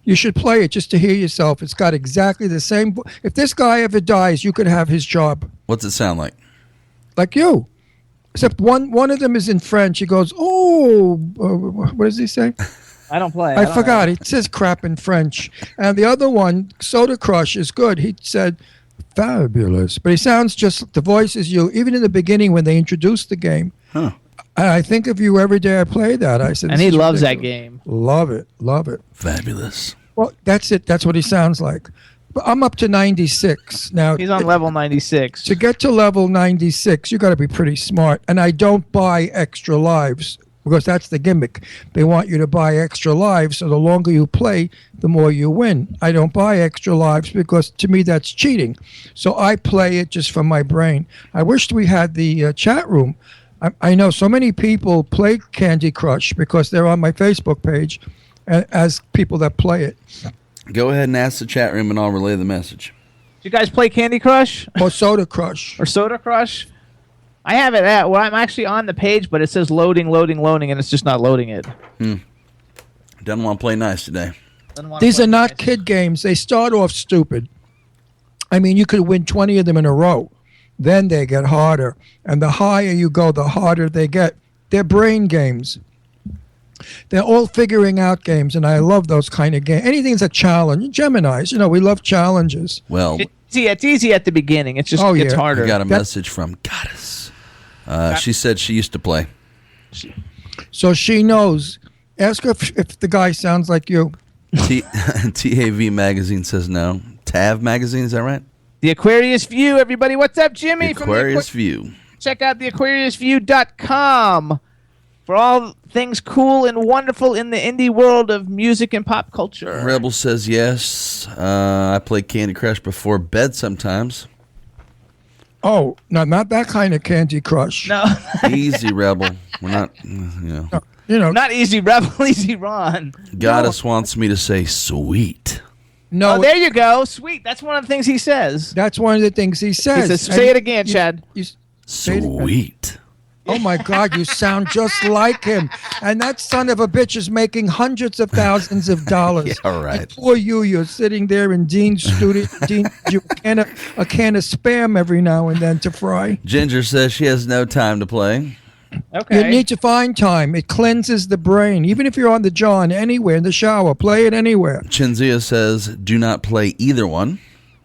S5: You should play it just to hear yourself. It's got exactly the same. If this guy ever dies, you could have his job.
S6: What's it sound like?
S5: Like you. Except one of them is in French. He goes, what does he say?
S4: I don't play.
S5: I forgot. He says crap in French. And the other one, Soda Crush, is good. He said, fabulous. But he sounds just, the voice is you. Even in the beginning when they introduced the game.
S6: Huh.
S5: I think of you every day I play that. I said,
S4: and he loves that game.
S5: Love it.
S6: Fabulous.
S5: Well, that's it. That's what he sounds like. But I'm up to 96 now.
S4: He's on level 96.
S5: To get to level 96, you got to be pretty smart. And I don't buy extra lives because that's the gimmick. They want you to buy extra lives, so the longer you play, the more you win. I don't buy extra lives because to me that's cheating. So I play it just for my brain. I wished we had the chat room. I know so many people play Candy Crush because they're on my Facebook page as people that play it.
S6: Go ahead and ask the chat room and I'll relay the message.
S4: Do you guys play Candy Crush?
S5: Or Soda Crush.
S4: Or Soda Crush? I have it I'm actually on the page, but it says loading, and it's just not loading it.
S6: Doesn't want to play nice today.
S5: These are not kid games. They start off stupid. I mean, you could win 20 of them in a row. Then they get harder. And the higher you go, the harder they get. They're brain games. They're all figuring out games, and I love those kind of games. Anything's a challenge. Geminis, we love challenges.
S6: Well,
S4: it's easy at the beginning. It just gets harder.
S6: I got a message from Goddess. She said she used to play.
S5: So she knows. Ask her if the guy sounds like you.
S6: TAV Magazine says no. TAV Magazine, is that right?
S4: The Aquarius View, everybody. What's up, Jimmy?
S6: The Aquarius View.
S4: Check out theaquariusview.com for all things cool and wonderful in the indie world of music and pop culture.
S6: Rebel says yes. I play Candy Crush before bed sometimes.
S5: Oh, no, not that kind of Candy Crush.
S4: No.
S6: Easy, Rebel. We're not,
S4: Not easy, Rebel, easy, Ron.
S6: Goddess wants me to say sweet.
S5: No.
S4: Oh, there you go. Sweet. That's one of the things he says.
S5: That's one of the things he says.
S4: He says, say it again, Chad.
S6: Sweet.
S5: Oh my God, you sound just like him. And that son of a bitch is making hundreds of thousands of dollars.
S6: Yeah, right.
S5: And poor you're sitting there in Dean's studio. Dean, you a can of Spam every now and then to fry.
S6: Ginger says she has no time to play.
S4: Okay.
S5: You need to find time. It cleanses the brain. Even if you're on the john, anywhere, in the shower, play it anywhere.
S6: Chinzia says do not play either one.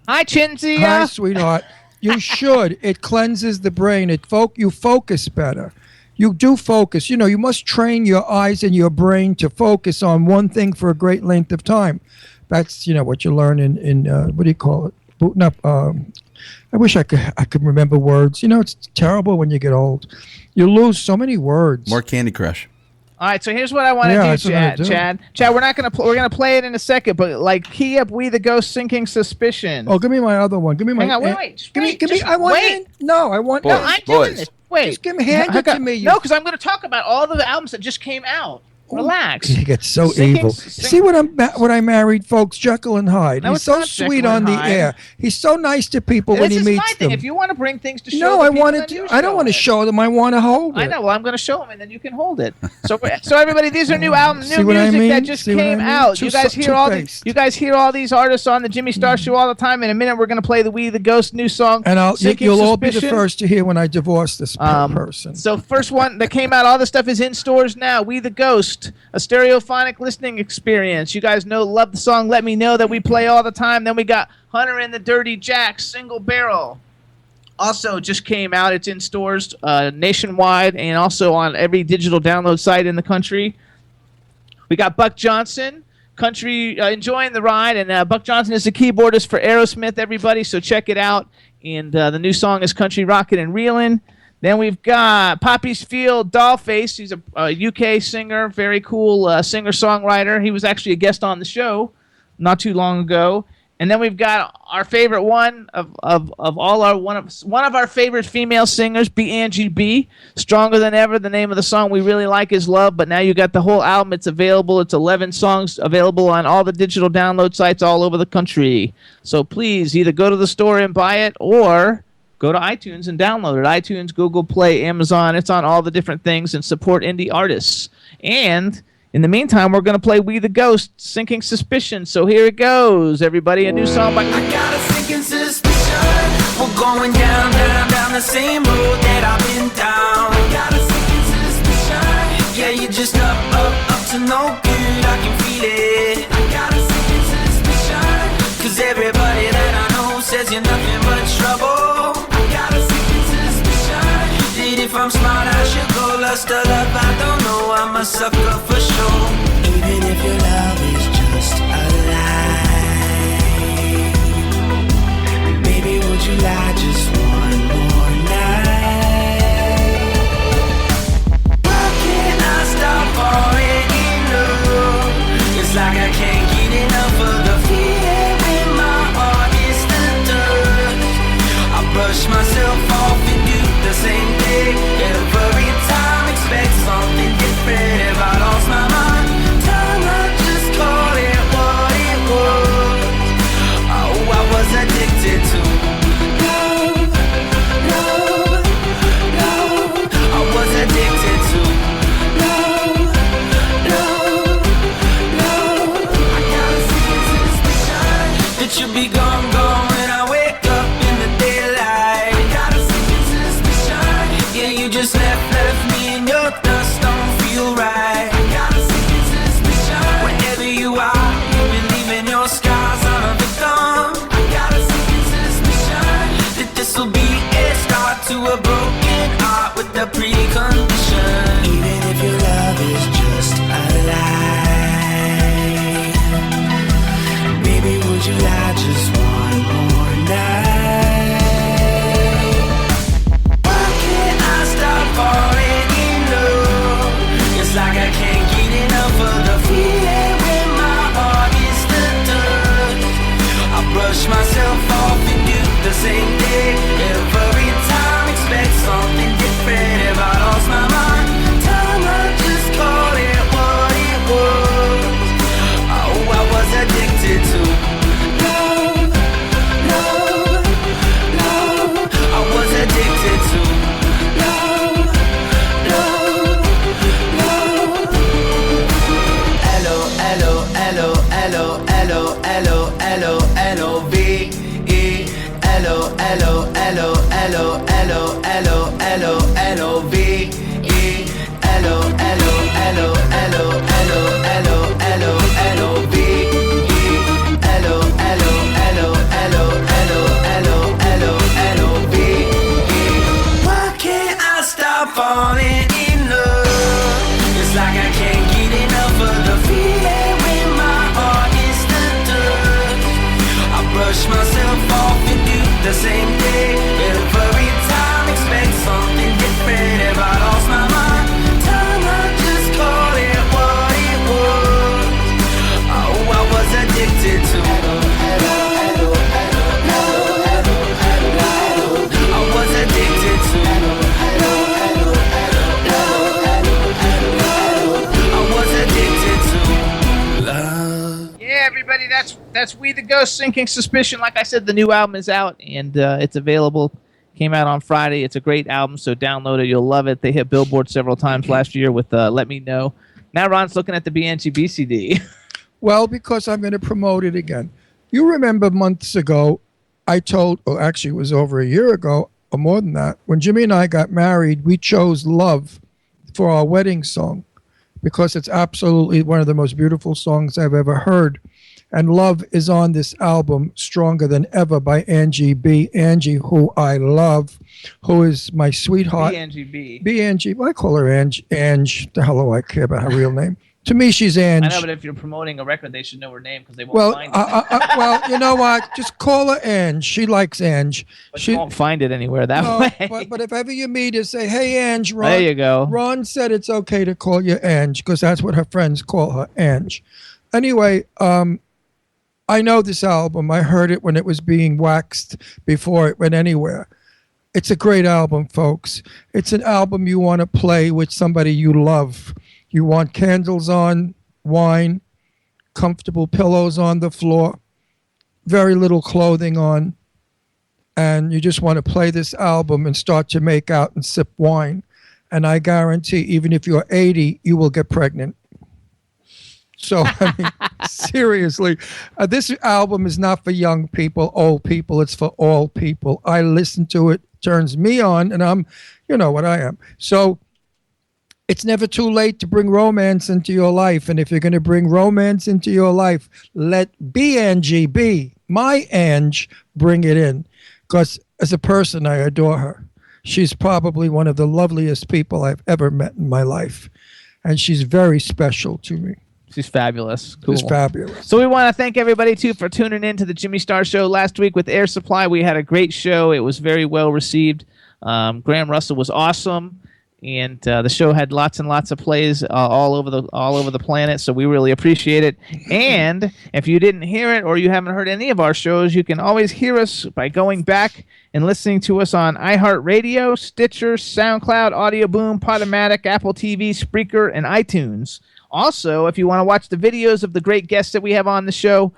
S4: Hi, Chinzia.
S5: Hi, sweetheart. You should. It cleanses the brain. You focus better. You do focus. You know, you must train your eyes and your brain to focus on one thing for a great length of time. That's, what you learn in what do you call it? Booting up. I wish I could remember words. It's terrible when you get old. You lose so many words.
S6: More Candy Crush.
S4: All right, so here's what I want
S5: Yeah,
S4: to
S5: that's
S4: do,
S5: what I'm
S4: Chad.
S5: gonna
S4: Chad, we're not gonna we're gonna play it in a second, but key up "We the Ghost" Sinking Suspicion.
S5: Oh, give me my other one. Give me my.
S4: Hang on, wait.
S5: Give me.
S4: Just
S5: I want.
S4: wait.
S5: No, I want.
S6: Boys,
S4: No, I'm doing
S6: boys.
S4: this. Wait,
S5: Just hand it to me.
S4: No, because I'm going to talk about all the albums that just came out. Relax.
S5: He gets so
S4: Sinking-
S5: evil.
S4: sing-
S5: See what I married, folks? Jekyll and Hyde.
S4: No,
S5: He's
S4: it's
S5: so
S4: not
S5: sweet
S4: Jekyll
S5: on
S4: and
S5: the
S4: Hyde.
S5: air. He's so nice to people when
S4: This
S5: he
S4: is
S5: meets
S4: my
S5: them.
S4: thing. If you want to bring things to show
S5: No,
S4: the
S5: I
S4: people,
S5: wanted
S4: then
S5: to.
S4: you
S5: I don't want to
S4: it.
S5: show them. I want to hold it.
S4: I know. Well, I'm going to show them, and then you can hold it. So everybody, these are new albums,
S5: See
S4: new
S5: what I
S4: music that
S5: mean?
S4: just
S5: See what I
S4: came
S5: mean?
S4: out. You guys hear all
S5: Two-faced.
S4: you guys hear all these artists on the Jimmy Star Show all the time. In a minute, we're going to play the "We the Ghost" new song.
S5: And
S4: Sinking
S5: you'll all be the
S4: Suspicion.
S5: first to hear when I divorce this person.
S4: So first one that came out, all the stuff is in stores now. "We the Ghost," a stereophonic listening experience. You guys love the song "Let Me Know" that we play all the time. Then we got "Hunter and the Dirty Jacks" single barrel. Also just came out. It's in stores nationwide and also on every digital download site in the country. We got Buck Johnson, country enjoying the ride, and Buck Johnson is the keyboardist for Aerosmith, everybody, so check it out. And the new song is "Country Rockin' and Reelin'." Then we've got Poppy's Field Dollface. He's a UK singer, very cool singer-songwriter. He was actually a guest on the show not too long ago. And then we've got our favorite one of all our one of our favorite female singers, B. Angie B. "Stronger Than Ever." The name of the song we really like is "Love," but now you got the whole album. It's available. It's 11 songs available on all the digital download sites all over the country. So please either go to the store and buy it or go to iTunes and download it. iTunes, Google Play, Amazon. It's on all the different things, and support indie artists. And in the meantime, we're going to play "We the Ghost," Sinking Suspicion. So here it goes, everybody. A new song by...
S2: I got a sinking suspicion we're going down, down, down the same road that I've been down. I got a sinking suspicion. Yeah, you're just up to no good. I can feel it. I got a sinking suspicion. 'Cause everybody that I know says you're nothing but trouble. I got a sinking suspicion that if I'm smart I should go lust or love. I don't know, I'm a sucker for sure. Even if your love is just a lie, baby, would you lie just one more night? Why can't I stop falling in love? It's like I can't get enough of the feeling when my heart is the dust. I brush myself off and do the same thing every time, expect something different. If I lost my mind, time I just call it what it was. Oh, I was addicted to love, love, love. I was addicted to love, love, love. I got a secret suspicion that you'll be gone, gone when I wake up in the daylight. I got a secret suspicion. Yeah, you just left me and your dust don't feel right. I got a secret suspicion. Wherever you are, you've been leaving your scars on a victim. I got a secret suspicion that this'll be a start to a broken heart with the precondition. Even if your love is just a lie, baby, would you lie just one more night? Why can't I stop falling in love? It's like I can't get enough of the feeling when my heart is the dust. I brush myself off and do the same thing every time, expect something different. If I lost my mind, time I just call it what it was. Oh, I was addicted to love, love,
S9: same day. Every time expect something different. If I lost my mind, time I just call it what it was. Oh, I was addicted to. I was addicted to. I was addicted to love.
S4: Yeah, everybody, that's We the Ghost, Sinking Suspicion. Like I said, the new album is out, and it's available. Came out on Friday. It's a great album, so download it. You'll love it. They hit Billboard several times last year with Let Me Know. Now Ron's looking at the BNGB CD.
S5: Well, because I'm going to promote it again. You remember months ago, I told, or actually it was over a year ago, or more than that, when Jimmy and I got married, we chose Love for our wedding song because it's absolutely one of the most beautiful songs I've ever heard. And Love is on this album, Stronger Than Ever, by Angie B. Angie, who I love, who is my sweetheart.
S4: BNGB.
S5: B-Angie. Well, I call her Ange. Ange. The hell do I care about her real name? To me, she's Ange.
S4: I know, but if you're promoting a record, they should know her name because they won't find it.
S5: Well, you know what? Just call her Ange. She likes Ange.
S4: But
S5: She
S4: you won't find it anywhere that
S5: no,
S4: way.
S5: but if ever you meet her, say, "Hey, Ange." Ron,
S4: There you go.
S5: Ron said it's okay to call you Ange because that's what her friends call her, Ange. Anyway, I know this album. I heard it when it was being waxed before it went anywhere. It's a great album, folks. It's an album you want to play with somebody you love. You want candles on, wine, comfortable pillows on the floor, very little clothing on, and you just want to play this album and start to make out and sip wine. And I guarantee, even if you're 80, you will get pregnant. So, I mean, seriously, this album is not for young people, old people. It's for all people. I listen to it, turns me on, and I'm, you know what I am. So, it's never too late to bring romance into your life. And if you're going to bring romance into your life, let B-Angie be, my Ange, bring it in. Because as a person, I adore her. She's probably one of the loveliest people I've ever met in my life. And she's very special to me.
S4: She's fabulous. Cool.
S5: She's fabulous.
S4: So we want to thank everybody, too, for tuning in to the Jimmy Star Show last week with Air Supply. We had a great show. It was very well received. Graham Russell was awesome. And the show had lots and lots of plays all over the planet, so we really appreciate it. And if you didn't hear it or you haven't heard any of our shows, you can always hear us by going back and listening to us on iHeartRadio, Stitcher, SoundCloud, Audio Boom, Podomatic, Apple TV, Spreaker, and iTunes. Also, if you want to watch the videos of the great guests that we have on the show,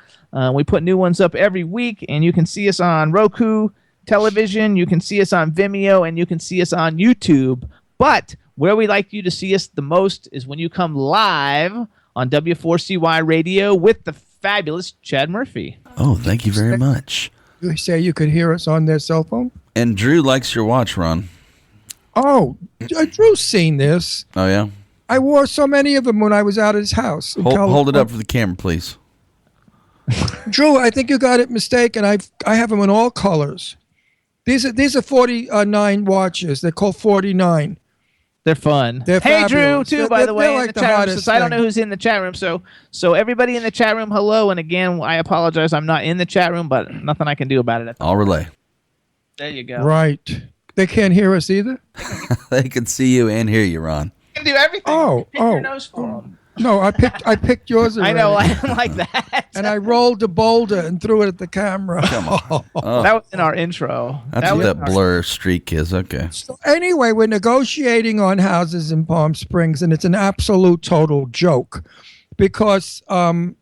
S4: we put new ones up every week, and you can see us on Roku television, you can see us on Vimeo, and you can see us on YouTube. But where we like you to see us the most is when you come live on W4CY Radio with the fabulous Chad Murphy.
S6: Oh, thank you very much.
S5: You say you could hear us on their cell phone?
S6: And Drew likes your watch, Ron.
S5: Oh, Drew's seen this.
S6: Oh, yeah?
S5: I wore so many of them when I was out at his house.
S6: Hold it up for the camera, please.
S5: Drew, I think you got it mistaken. I have them in all colors. These are 49 watches. They're called 49.
S4: They're fun.
S5: They're
S4: hey,
S5: fabulous.
S4: Drew, too, by the way,
S5: like
S4: in the chat room, since I don't know
S5: thing.
S4: who's in the chat room. So everybody in the chat room, hello. And again, I apologize. I'm not in the chat room, but nothing I can do about it.
S6: I'll relay.
S4: There you go.
S5: Right. They can't hear us either?
S6: They can see you and hear you, Ron.
S4: You can do everything. Pick your nose for them.
S5: No, I picked yours already.
S4: I know. I don't like that.
S5: And I rolled a boulder and threw it at the camera.
S6: Come on. Oh,
S4: That was in our intro.
S6: that's what that blur streak is. Okay.
S5: So anyway, we're negotiating on houses in Palm Springs, and it's an absolute total joke because the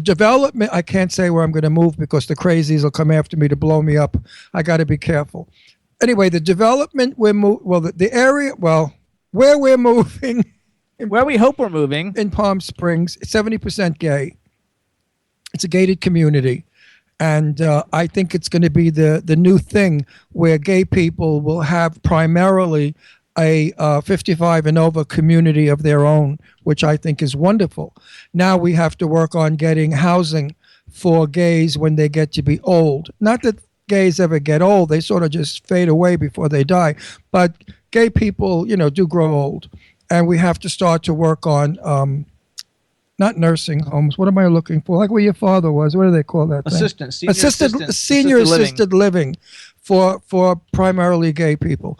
S5: development, I can't say where I'm going to move because the crazies will come after me to blow me up. I got to be careful. Anyway, the development, the area, where we're moving.
S4: Where we hope we're moving.
S5: In Palm Springs, it's 70% gay. It's a gated community. And I think it's going to be the new thing where gay people will have primarily a 55 and over community of their own, which I think is wonderful. Now we have to work on getting housing for gays when they get to be old. Not that gays ever get old. They sort of just fade away before they die. But gay people, do grow old. And we have to start to work on not nursing homes. What am I looking for? Like where your father was. What do they call that thing? Senior assisted living for primarily gay people.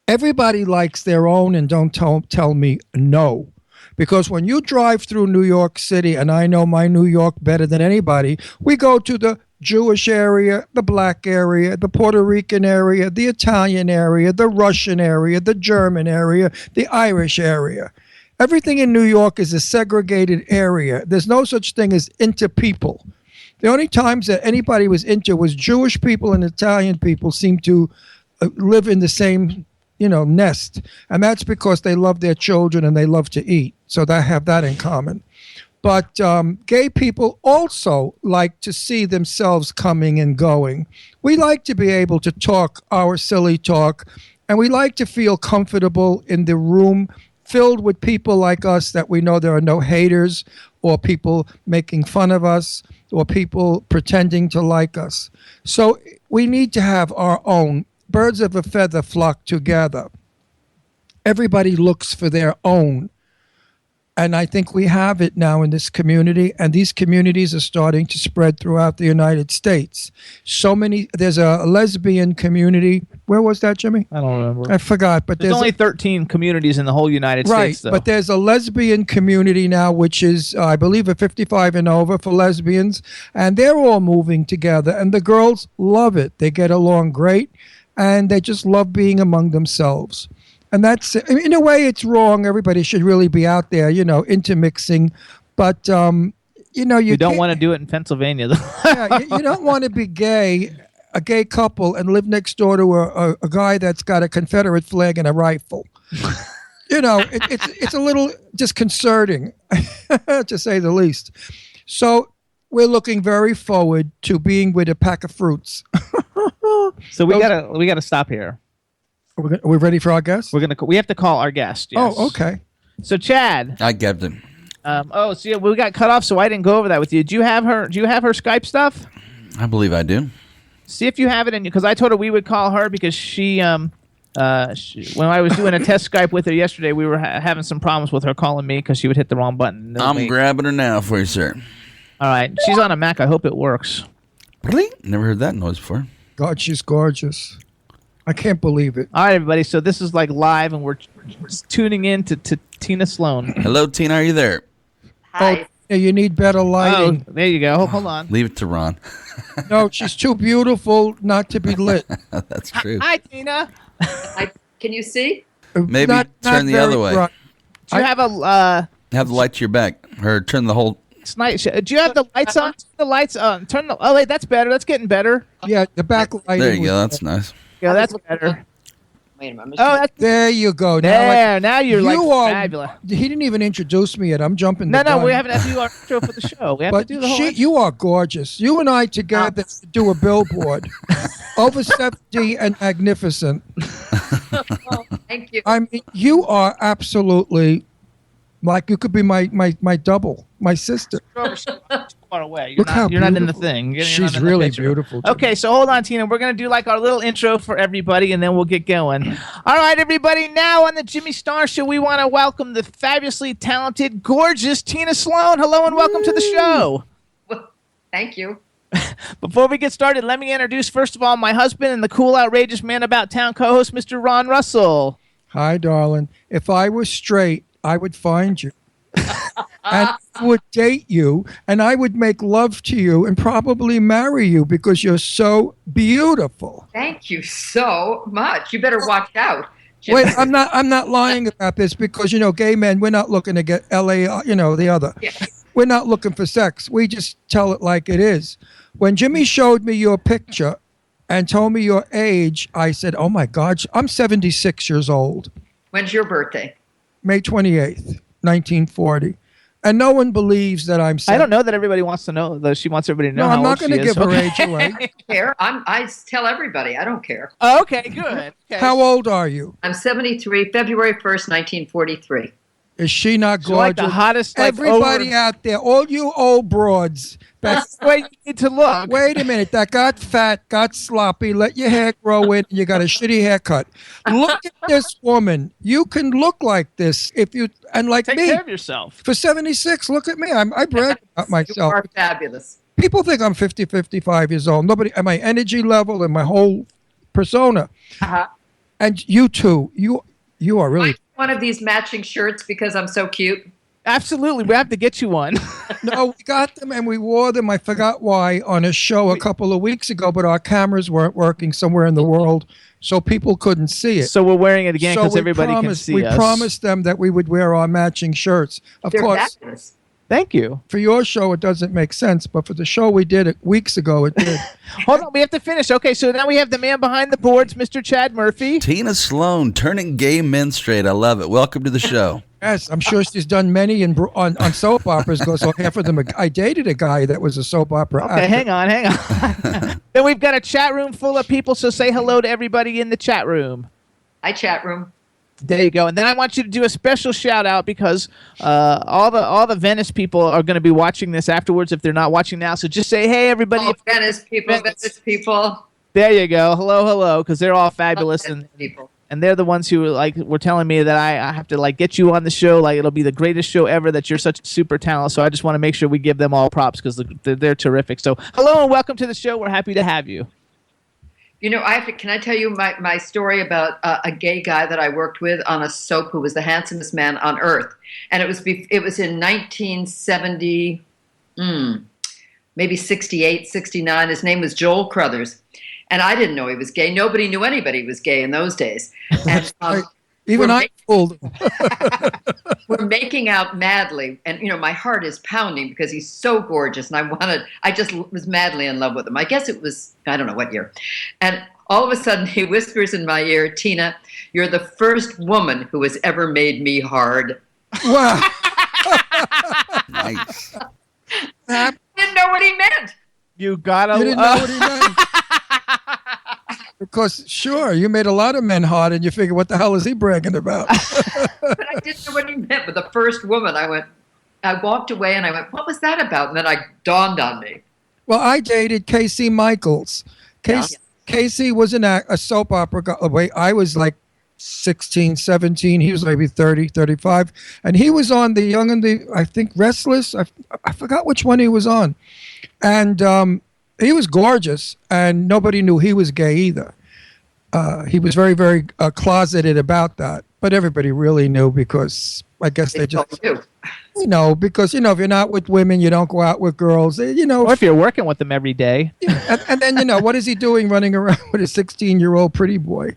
S5: Everybody likes their own, and don't tell me no. Because when you drive through New York City, and I know my New York better than anybody, we go to the Jewish area, the black area, the Puerto Rican area, the Italian area, the Russian area, the German area, the Irish area. Everything in New York is a segregated area. There's no such thing as inter-people. The only times that anybody was inter was Jewish people and Italian people seem to live in the same nest. And that's because they love their children and they love to eat. So they have that in common. But gay people also like to see themselves coming and going. We like to be able to talk our silly talk, and we like to feel comfortable in the room filled with people like us that we know there are no haters or people making fun of us or people pretending to like us. So we need to have our own. Birds of a feather flock together. Everybody looks for their own. And I think we have it now in this community, and these communities are starting to spread throughout the United States. There's a lesbian community. Where was that, Jimmy?
S4: I don't remember.
S5: I forgot. But
S4: there's only 13 communities in the whole United States, though.
S5: Right, but there's a lesbian community now, which is, I believe, a 55 and over for lesbians, and they're all moving together, and the girls love it. They get along great, and they just love being among themselves. And that's, in a way, it's wrong. Everybody should really be out there, intermixing. But, you
S4: don't want to do it in Pennsylvania, though.
S5: Yeah, you don't want to be a gay couple, and live next door to a guy that's got a Confederate flag and a rifle. It's a little disconcerting, to say the least. So we're looking very forward to being with a pack of fruits.
S4: So we gotta stop here.
S5: Are we ready for our guest?
S4: We have to call our guest. Yes.
S5: Oh, okay.
S4: So Chad,
S6: I get him.
S4: We got cut off, so I didn't go over that with you. Do you have her Skype stuff?
S6: I believe I do.
S4: See if you have it because I told her we would call her because she when I was doing a test Skype with her yesterday, we were having some problems with her calling me because she would hit the wrong button.
S6: I'm grabbing her now for you, sir.
S4: All right, she's on a Mac. I hope it works.
S6: Really? Never heard that noise before.
S5: God, she's gorgeous. I can't believe it.
S4: All right, everybody. So this is like live, and we're tuning in to Tina Sloan.
S6: Hello, Tina. Are you there?
S10: Hi.
S5: Oh, you need better lighting.
S4: Oh, there you go. Hold on.
S6: Leave it to Ron.
S5: No, she's too beautiful not to be lit.
S6: That's true.
S4: Hi, Tina.
S10: Can you see?
S6: Maybe turn the other way.
S5: Bright.
S4: Do you have a
S6: have the light to your back, or turn the whole.
S4: It's nice. Do you have the lights on? Turn the lights on. Oh, wait, that's better. That's getting better.
S5: Yeah, the back lighting.
S6: There you go. That's nice.
S4: Yeah, that's better.
S10: Wait a minute.
S5: There you go.
S4: Now you're fabulous.
S5: He didn't even introduce me yet. I'm jumping.
S4: No, we haven't had to do our intro for the show. We have to do the whole.
S5: You are gorgeous. You and I together do a billboard. Over 70 and magnificent.
S10: Oh, thank you.
S5: I mean, you are absolutely like you could be my double, my sister.
S4: Far away.
S5: Look how
S4: you're not in the
S5: beautiful.
S4: thing.
S5: She's really beautiful.
S4: Okay, so hold on, Tina. We're going to do like our little intro for everybody, and then we'll get going. All right, everybody. Now on the Jimmy Star Show, we want to welcome the fabulously talented, gorgeous Tina Sloan. Hello and welcome to the show.
S10: Well, thank you.
S4: Before we get started, let me introduce, first of all, my husband and the cool, outrageous man about town co-host, Mr. Ron Russell.
S5: Hi, darling. If I was straight, I would find you. And I would date you, and I would make love to you and probably marry you because you're so beautiful.
S10: Thank you so much. You better watch out. Jimmy.
S5: Wait, I'm not lying about this because, gay men, we're not looking to get LA, the other.
S10: Yeah.
S5: We're not looking for sex. We just tell it like it is. When Jimmy showed me your picture and told me your age, I said, oh, my God, I'm 76 years old.
S10: When's your birthday?
S5: May 28th, 1940. And no one believes that I'm 70.
S4: I don't know that everybody wants to know, though. She wants everybody to know
S5: No,
S4: how
S5: I'm not
S4: old
S5: going to
S4: she is.
S5: give her age away.
S10: I don't care. I tell everybody. I don't care.
S4: Okay, good. Okay.
S5: How old are you?
S10: I'm 73, February 1st, 1943.
S5: Is she not
S4: She's like
S5: gorgeous?
S4: the hottest, like,
S5: Everybody out there, all you old broads.
S4: That's the way you need to look.
S5: Wait a minute, that got fat, got sloppy, let your hair grow in, and you got a shitty haircut. Look at this woman. You can look like this if you, and like
S4: Take
S5: me.
S4: care of yourself.
S5: For 76, look at me. I brag about myself.
S10: You are fabulous.
S5: People think I'm 50, 55 years old. Nobody, and my energy level and my whole persona.
S10: Uh-huh.
S5: And you too. You are really.
S10: One of these matching shirts because I'm so cute.
S4: Absolutely. We have to get you one.
S5: No, we got them and we wore them. I forgot why on a show a couple of weeks ago, but our cameras weren't working somewhere in the world, so people couldn't see it.
S4: So we're wearing it again because
S5: we
S4: everybody can see
S5: we
S4: us.
S5: We promised them that we would wear our matching shirts. Of
S10: They're
S5: course,
S10: fabulous.
S4: Thank you.
S5: for your show it doesn't make sense, but for the show we did it weeks ago, it did.
S4: Hold on, we have to finish. Okay, so now we have the man behind the boards, Mr. Chad Murphy.
S6: Tina Sloan, turning gay men straight. I love it. Welcome to the show.
S5: Yes, I'm sure she's done many on soap operas. So half of them. I dated a guy that was a soap opera actor.
S4: Okay, hang on. Then we've got a chat room full of people, so say hello to everybody in the chat room.
S10: Hi, chat room.
S4: There you go. And then I want you to do a special shout out because all the Venice people are going to be watching this afterwards if they're not watching now. So just say, hey, everybody.
S10: Oh, Venice people.
S4: There you go. Hello, because they're all fabulous.
S10: Venice people.
S4: And they're the ones who were telling me that I have to get you on the show. It'll be the greatest show ever, that you're such a super talent. So I just want to make sure we give them all props because they're terrific. So hello and welcome to the show. We're happy to have you.
S10: You know, can I tell you my story about a gay guy that I worked with on a soap who was the handsomest man on earth? And it was in 1970, maybe 68, 69. His name was Joel Crothers. And I didn't know he was gay. Nobody knew anybody was gay in those days. And
S5: Even I told him.
S10: we're making out madly. And, my heart is pounding because he's so gorgeous. And I just was madly in love with him. I guess it was, I don't know what year. And all of a sudden he whispers in my ear, Tina, you're the first woman who has ever made me hard.
S5: Wow.
S6: Nice.
S10: I didn't know what he meant.
S4: You gotta.
S5: You didn't know what he meant. Because, sure, you made a lot of men hard, and you figure, what the hell is he bragging about?
S10: But I didn't know what he meant. But the first woman, I walked away, and I went, what was that about? And then I dawned on me.
S5: Well, I dated Casey Michaels. Casey was a soap opera guy. I was like 16, 17. He was maybe 30, 35. And he was on The Young and the, I think, Restless. I forgot which one he was on. And he was gorgeous, and nobody knew he was gay either. He was very, very closeted about that. But everybody really knew because I guess they just, because, if you're not with women, you don't go out with girls,
S4: Or if you're working with them every day.
S5: And then, what is he doing running around with a 16-year-old pretty boy?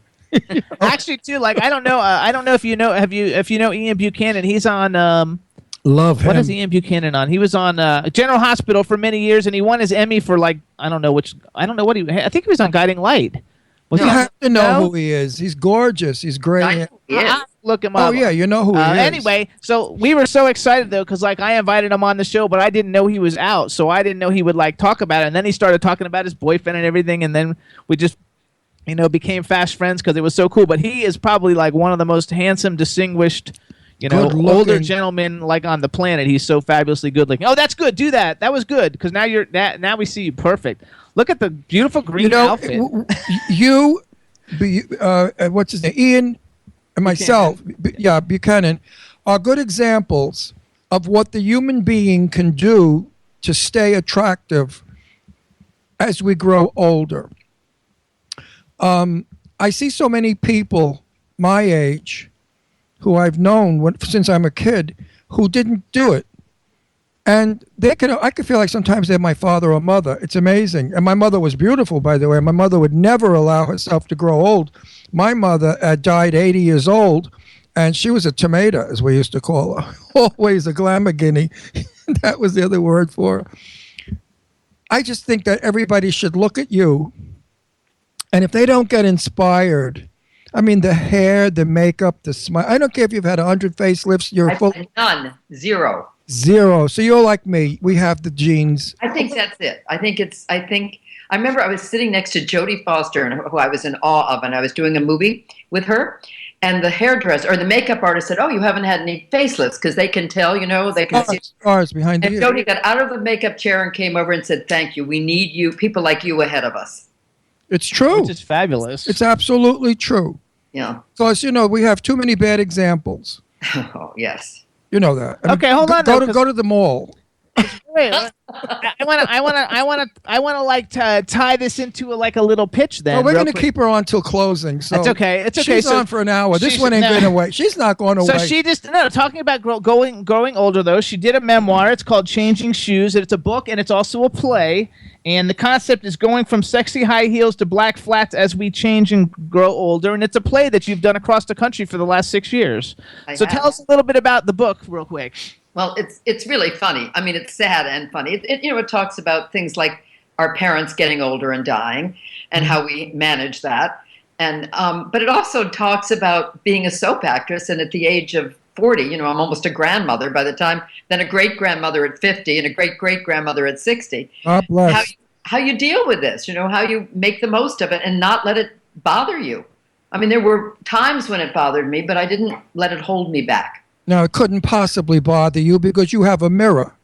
S4: Actually, too, I don't know if you know, if you know Ian Buchanan, he's on,
S5: Love him.
S4: What is Ian Buchanan on? He was on General Hospital for many years, and he won his Emmy for I think he was on Guiding Light.
S5: You have to know who he is. He's gorgeous. He's great.
S4: Look him up.
S5: Oh, yeah, you know who he is.
S4: Anyway, so we were so excited, though, because I invited him on the show, but I didn't know he was out, so I didn't know he would talk about it. And then he started talking about his boyfriend and everything, and then we just became fast friends because it was so cool. But he is probably one of the most handsome, distinguished, older gentlemen on the planet. He's so fabulously good looking. Oh, that's good. Do that. That was good because now we see you perfect. Look at the beautiful green outfit.
S5: What's his name? Ian and myself, Buchanan, are good examples of what the human being can do to stay attractive as we grow older. I see so many people my age who I've known since I'm a kid who didn't do it. And I could feel like sometimes they're my father or mother. It's amazing. And my mother was beautiful, by the way. My mother would never allow herself to grow old. My mother died 80 years old, and she was a tomato, as we used to call her. Always a Lamborghini. That was the other word for her. I just think that everybody should look at you, and if they don't get inspired, the hair, the makeup, the smile. I don't care if you've had 100 facelifts. You're full.
S10: None. Zero.
S5: So you're like me. We have the genes.
S10: I think that's it. I remember I was sitting next to Jodie Foster, who I was in awe of, and I was doing a movie with her. And the hairdresser or the makeup artist said, "Oh, you haven't had any facelifts because they can tell, they can see."
S5: Scars behind the
S10: And
S5: ears.
S10: Jody got out of the makeup chair and came over and said, "Thank you. We need you, people like you, ahead of us."
S5: It's true.
S4: Which is fabulous.
S5: It's absolutely true.
S10: Yeah.
S5: Because, we have too many bad examples.
S10: Oh, yes.
S5: You know that.
S4: Okay, hold on,
S5: Go
S4: though,
S5: to the mall.
S4: Wait, I want to like tie this into a little pitch. Then
S5: Well, we're
S4: real
S5: going to
S4: quick.
S5: keep her on till closing. So
S4: It's okay. It's okay.
S5: She's
S4: So
S5: on for an hour. This
S4: she's-
S5: one ain't
S4: no.
S5: going away. She's not going away.
S4: So she just talking about growing older though. She did a memoir. It's called Changing Shoes. It's a book and it's also a play. And the concept is going from sexy high heels to black flats as we change and grow older. And it's a play that you've done across the country for the last 6 years. So tell us a little bit about the book, real quick.
S10: Well, it's really funny. I mean, it's sad and funny. It talks about things like our parents getting older and dying, and how we manage that. And but it also talks about being a soap actress, and at the age of 40, I'm almost a grandmother by the time. Then a great grandmother at 50, and a great great grandmother at 60.
S5: God bless.
S10: How you deal with this? How you make the most of it and not let it bother you. I mean, there were times when it bothered me, but I didn't let it hold me back.
S5: Now, it couldn't possibly bother you because you have a mirror.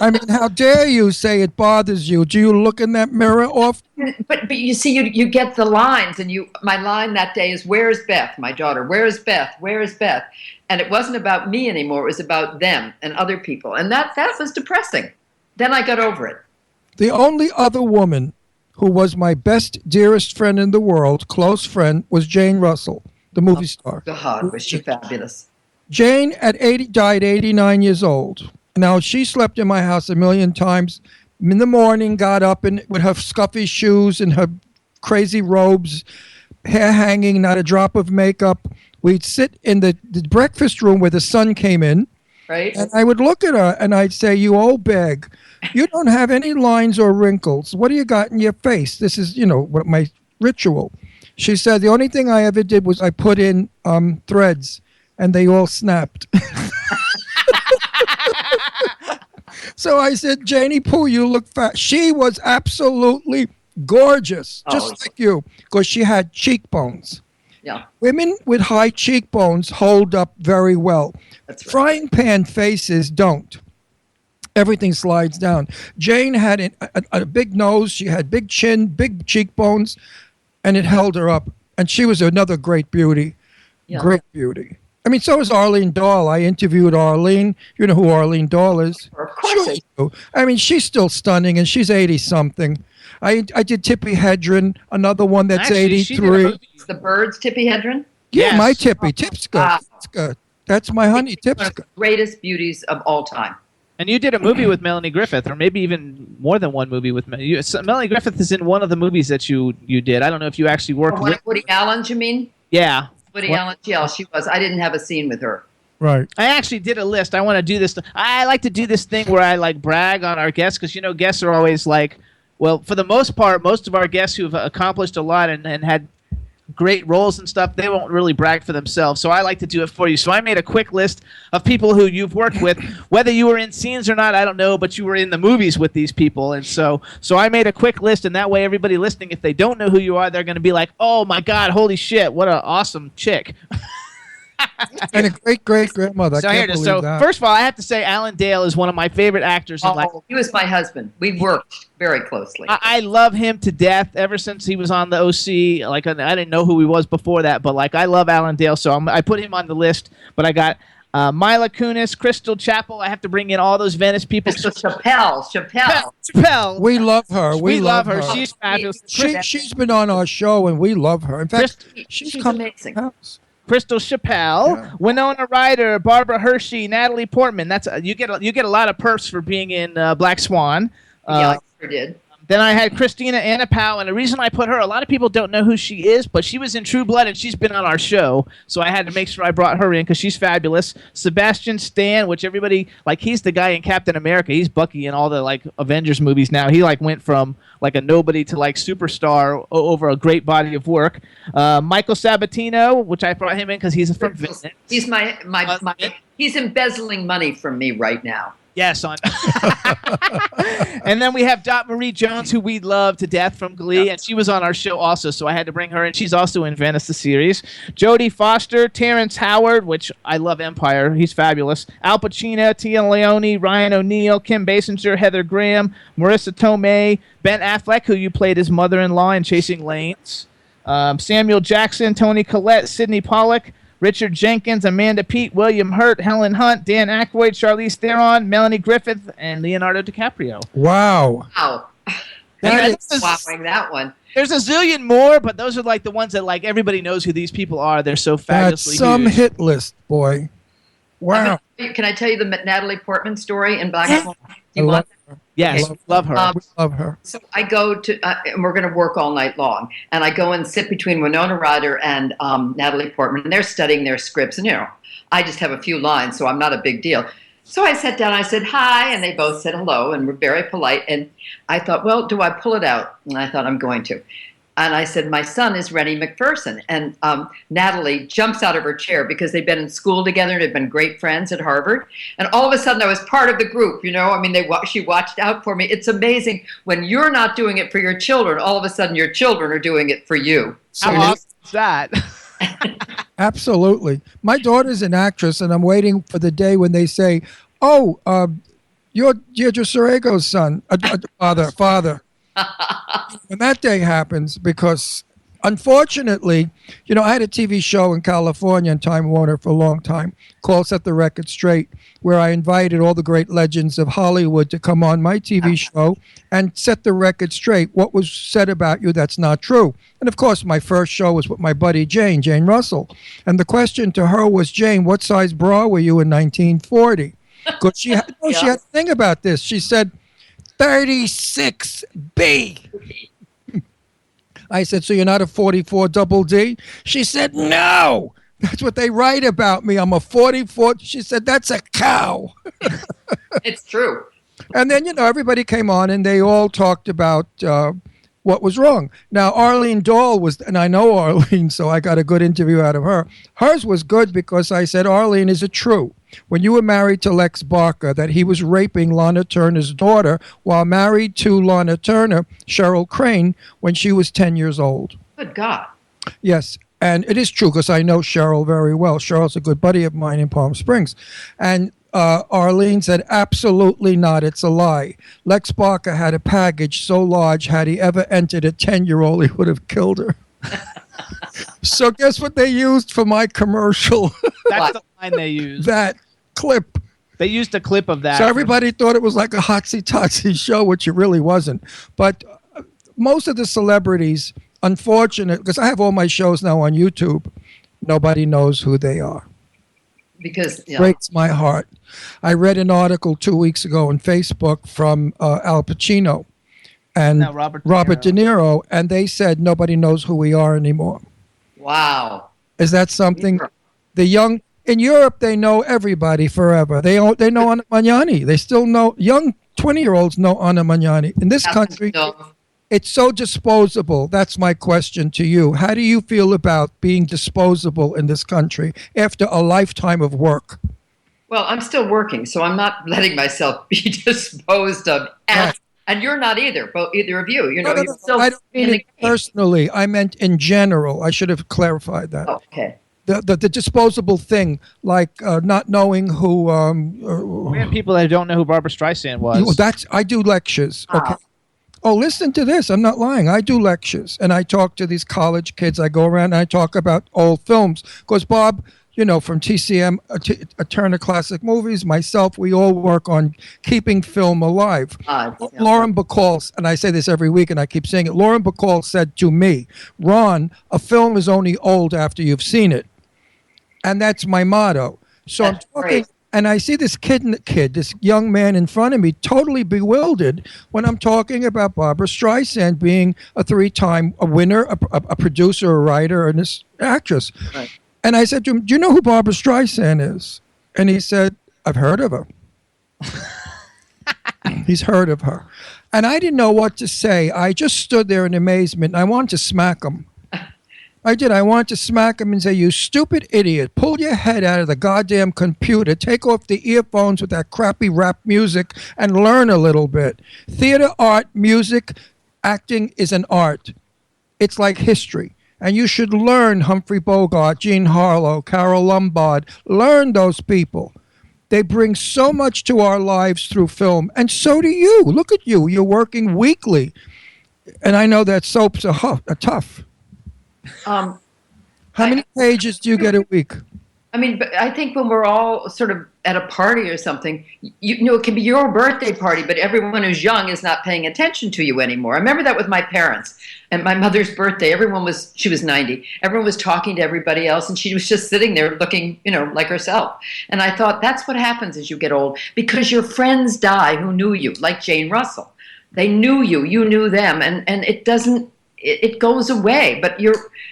S5: I mean, how dare you say it bothers you? Do you look in that mirror often?
S10: But you see, you get the lines, and my line that day is, "Where's Beth, my daughter? Where's Beth? Where's Beth?" And it wasn't about me anymore. It was about them and other people. And that was depressing. Then I got over it.
S5: The only other woman who was my best, dearest friend in the world, close friend, was Jane Russell, the movie star.
S10: God, was she fabulous.
S5: Jane at 80 died 89 years old. Now, she slept in my house a million times. In the morning, got up and with her scuffy shoes and her crazy robes, hair hanging, not a drop of makeup. We'd sit in the breakfast room where the sun came in.
S10: Right.
S5: And I would look at her and I'd say, "You old bag, you don't have any lines or wrinkles. What do you got in your face?" This is, what my ritual. She said, "The only thing I ever did was I put in threads and they all snapped." So I said, "Janie Pooh, you look fat." She was absolutely gorgeous, just like you, because she had cheekbones.
S10: Yeah.
S5: Women with high cheekbones hold up very well.
S10: That's right.
S5: Frying pan faces don't. Everything slides down. Jane had a big nose. She had big chin, big cheekbones, and it held her up. And she was another great beauty.
S10: Yeah.
S5: Great beauty. I mean, so is Arlene Dahl. I interviewed Arlene. You know who Arlene Dahl is?
S10: Of course.
S5: Sure you do. I mean, she's still stunning, and she's 80-something. I did Tippi Hedren, another one that's
S4: Actually, she did a
S5: 83.
S4: movie.
S10: The Birds, Tippi Hedren.
S5: Yeah,
S4: Yes.
S5: my Tippi. Tipska.
S10: Wow.
S5: Tipska. That's my honey,
S10: One of the
S5: Tipska.
S10: greatest beauties of all time.
S4: And you did a movie with Melanie Griffith, or maybe even more than one movie with Melanie Griffith is in one of the movies that you did. I don't know if you actually worked
S10: One
S4: with.
S10: of Woody Allen's, you mean?
S4: Yeah.
S10: Woody Allen, yeah, she was. I didn't have a scene with her.
S5: Right.
S4: I actually did a list. I want to do this. I like to do this thing where I brag on our guests because guests are always well, for the most part, most of our guests who've accomplished a lot and had great roles and stuff, they won't really brag for themselves. So I like to do it for you. So I made a quick list of people who you've worked with, whether you were in scenes or not, I don't know, but you were in the movies with these people. And so I made a quick list, and that way everybody listening, if they don't know who you are, they're going to be like, "Oh my God, holy shit, what an awesome chick."
S5: And a great-great-grandmother.
S4: So
S5: I
S4: here
S5: can't
S4: it is.
S5: believe
S4: So
S5: that.
S4: first of all, I have to say Alan Dale is one of my favorite actors in life.
S10: Oh, he was my husband. We worked very closely.
S4: I love him to death ever since he was on the OC. I didn't know who he was before that, but I love Alan Dale, so I put him on the list. But I got Mila Kunis, Crystal Chappell. I have to bring in all those Venice people. Chappelle.
S5: We love her.
S4: We love her. She's fabulous.
S5: She's been on our show, and we love her. In fact, she's come
S10: amazing.
S5: to our house.
S4: Crystal Chappelle, Winona Ryder, Barbara Hershey, Natalie Portman. That's you get a lot of perks for being in Black Swan.
S10: Yeah, I sure did.
S4: Then I had Christina Anapau, and the reason I put her, a lot of people don't know who she is, but she was in True Blood, and she's been on our show, so I had to make sure I brought her in because she's fabulous. Sebastian Stan, which everybody, he's the guy in Captain America. He's Bucky in all the, Avengers movies now. He, went from, a nobody to, superstar over a great body of work. Michael Sabatino, which I brought him in because he's from Venice.
S10: He's he's embezzling money from me right now.
S4: Yes, on. And then we have Dot Marie Jones, who we love to death from Glee, and she was on our show also, so I had to bring her in. She's also in Venice, the series. Jodie Foster, Terrence Howard, which I love Empire. He's fabulous. Al Pacino, Tia Leone, Ryan O'Neal, Kim Basinger, Heather Graham, Marissa Tomei, Ben Affleck, who you played his mother-in-law in Chasing Lanes, Samuel Jackson, Toni Collette, Sidney Pollack, Richard Jenkins, Amanda Peet, William Hurt, Helen Hunt, Dan Aykroyd, Charlize Theron, Melanie Griffith, and Leonardo DiCaprio.
S5: Wow.
S10: Wow.
S5: That is-
S10: Wowing that one.
S4: There's a zillion more, but those are like the ones that like everybody knows who these people are. They're so
S5: That's
S4: fabulously
S5: some
S4: huge.
S5: hit list, boy. Wow.
S10: Can I tell you the Natalie Portman story in Black Swan? Do you
S5: I
S10: want?
S4: Yes, love her.
S5: We love her.
S10: So I go to, and we're going to work all night long. And I go and sit between Winona Ryder and Natalie Portman, and they're studying their scripts. And, I just have a few lines, so I'm not a big deal. So I sat down, I said, hi, and they both said hello, and were very polite. And I thought, well, do I pull it out? And I thought, I'm going to. And I said, my son is Rennie McPherson. And Natalie jumps out of her chair because they've been in school together. They've been great friends at Harvard. And all of a sudden, I was part of the group. She watched out for me. It's amazing when you're not doing it for your children. All of a sudden, your children are doing it for you.
S4: How awesome is that?
S5: Absolutely. My daughter's an actress, and I'm waiting for the day when they say, "Oh, you're Deirdre Sorrego's son, father." When that day happens, because unfortunately, I had a TV show in California in Time Warner for a long time called Set the Record Straight, where I invited all the great legends of Hollywood to come on my TV show and set the record straight. What was said about you that's not true. And of course, my first show was with my buddy Jane Russell. And the question to her was, Jane, what size bra were you in 1940? Because she had a thing about this. She said, 36B. I said, so you're not a 44 double D? She said, no. That's what they write about me. I'm a 44. She said, that's a cow.
S10: It's true.
S5: And then, everybody came on and they all talked about what was wrong. Now, Arlene Dahl was, and I know Arlene, so I got a good interview out of her. Hers was good because I said, Arlene, is it true when you were married to Lex Barker that he was raping Lana Turner's daughter while married to Lana Turner, Cheryl Crane, when she was 10 years old?
S10: Good God.
S5: Yes. And it is true because I know Cheryl very well. Cheryl's a good buddy of mine in Palm Springs. And Arlene said, absolutely not. It's a lie. Lex Barker had a package so large, had he ever entered a 10-year-old, he would have killed her. So guess what they used for my commercial?
S4: That's the line they used.
S5: That clip.
S4: They used a clip of that.
S5: So everybody thought it was like a hotsy-totsy show, which it really wasn't. But most of the celebrities, unfortunate, because I have all my shows now on YouTube, nobody knows who they are.
S10: Because
S5: Breaks my heart. I read an article 2 weeks ago on Facebook from Al Pacino and Robert De Niro, and they said nobody knows who we are anymore.
S10: Wow.
S5: Is that something? The young in Europe, they know everybody forever. They know Anna Magnani. They still know young 20-year-olds know Anna Magnani. In this country, it's so disposable. That's my question to you. How do you feel about being disposable in this country after a lifetime of work?
S10: Well, I'm still working, so I'm not letting myself be disposed of. And you're not either, either of you.
S5: No,
S10: You're still
S5: I don't mean it personally. I meant in general. I should have clarified that.
S10: Okay.
S5: The disposable thing, like not knowing who.
S4: We have people that don't know who Barbara Streisand was.
S5: I do lectures. Okay. Oh, listen to this. I'm not lying. I do lectures, and I talk to these college kids. I go around and I talk about old films. Because Bob, from TCM, Turner Classic Movies, myself, we all work on keeping film alive. Lauren Bacall, and I say this every week, and I keep saying it, Lauren Bacall said to me, Ron, a film is only old after you've seen it. And that's my motto. So I'm talking, great. And I see this this young man in front of me, totally bewildered when I'm talking about Barbara Streisand being a three-time winner, a producer, a writer, and this actress. Right. And I said to him, do you know who Barbara Streisand is? And he said, I've heard of her. He's heard of her. And I didn't know what to say. I just stood there in amazement. And I wanted to smack him. I did. I wanted to smack him and say, "You stupid idiot. Pull your head out of the goddamn computer. Take off the earphones with that crappy rap music and learn a little bit. Theater, art, music, acting is an art. It's like history. And you should learn Humphrey Bogart, Jean Harlow, Carol Lombard. Learn those people. They bring so much to our lives through film. And so do you. Look at you. You're working weekly. And I know that soaps are tough.
S10: Um,
S5: How many pages do you get a week?
S10: I mean, but I think when we're all sort of at a party or something, you know, it can be your birthday party, but everyone who's young is not paying attention to you anymore. I remember that with my parents and my mother's birthday. She was 90. Everyone was talking to everybody else, and she was just sitting there looking, you know, like herself. And I thought, that's what happens as you get old, because your friends die who knew you, like Jane Russell. They knew you, you knew them, and it doesn't, it goes away. But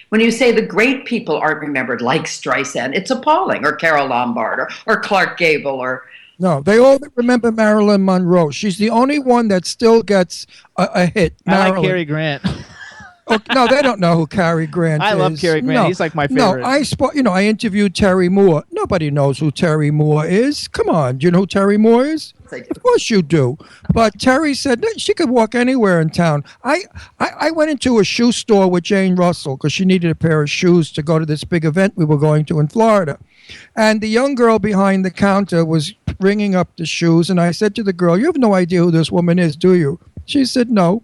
S10: when you say the great people aren't remembered, like Streisand, it's appalling, or Carol Lombard, or Clark Gable, or...
S5: No, they all remember Marilyn Monroe. She's the only one that still gets a hit.
S4: I like Cary Grant.
S5: Oh, no, they don't know who Cary Grant is.
S4: I love Cary Grant.
S5: No,
S4: He's like my favorite.
S5: No, I interviewed Terry Moore. Nobody knows who Terry Moore is. Come on, do you know who Terry Moore is? Of course you do. But Terry said that she could walk anywhere in town. I went into a shoe store with Jane Russell because she needed a pair of shoes to go to this big event we were going to in Florida. And the young girl behind the counter was ringing up the shoes, and I said to the girl, "You have no idea who this woman is, do you?" She said, "No."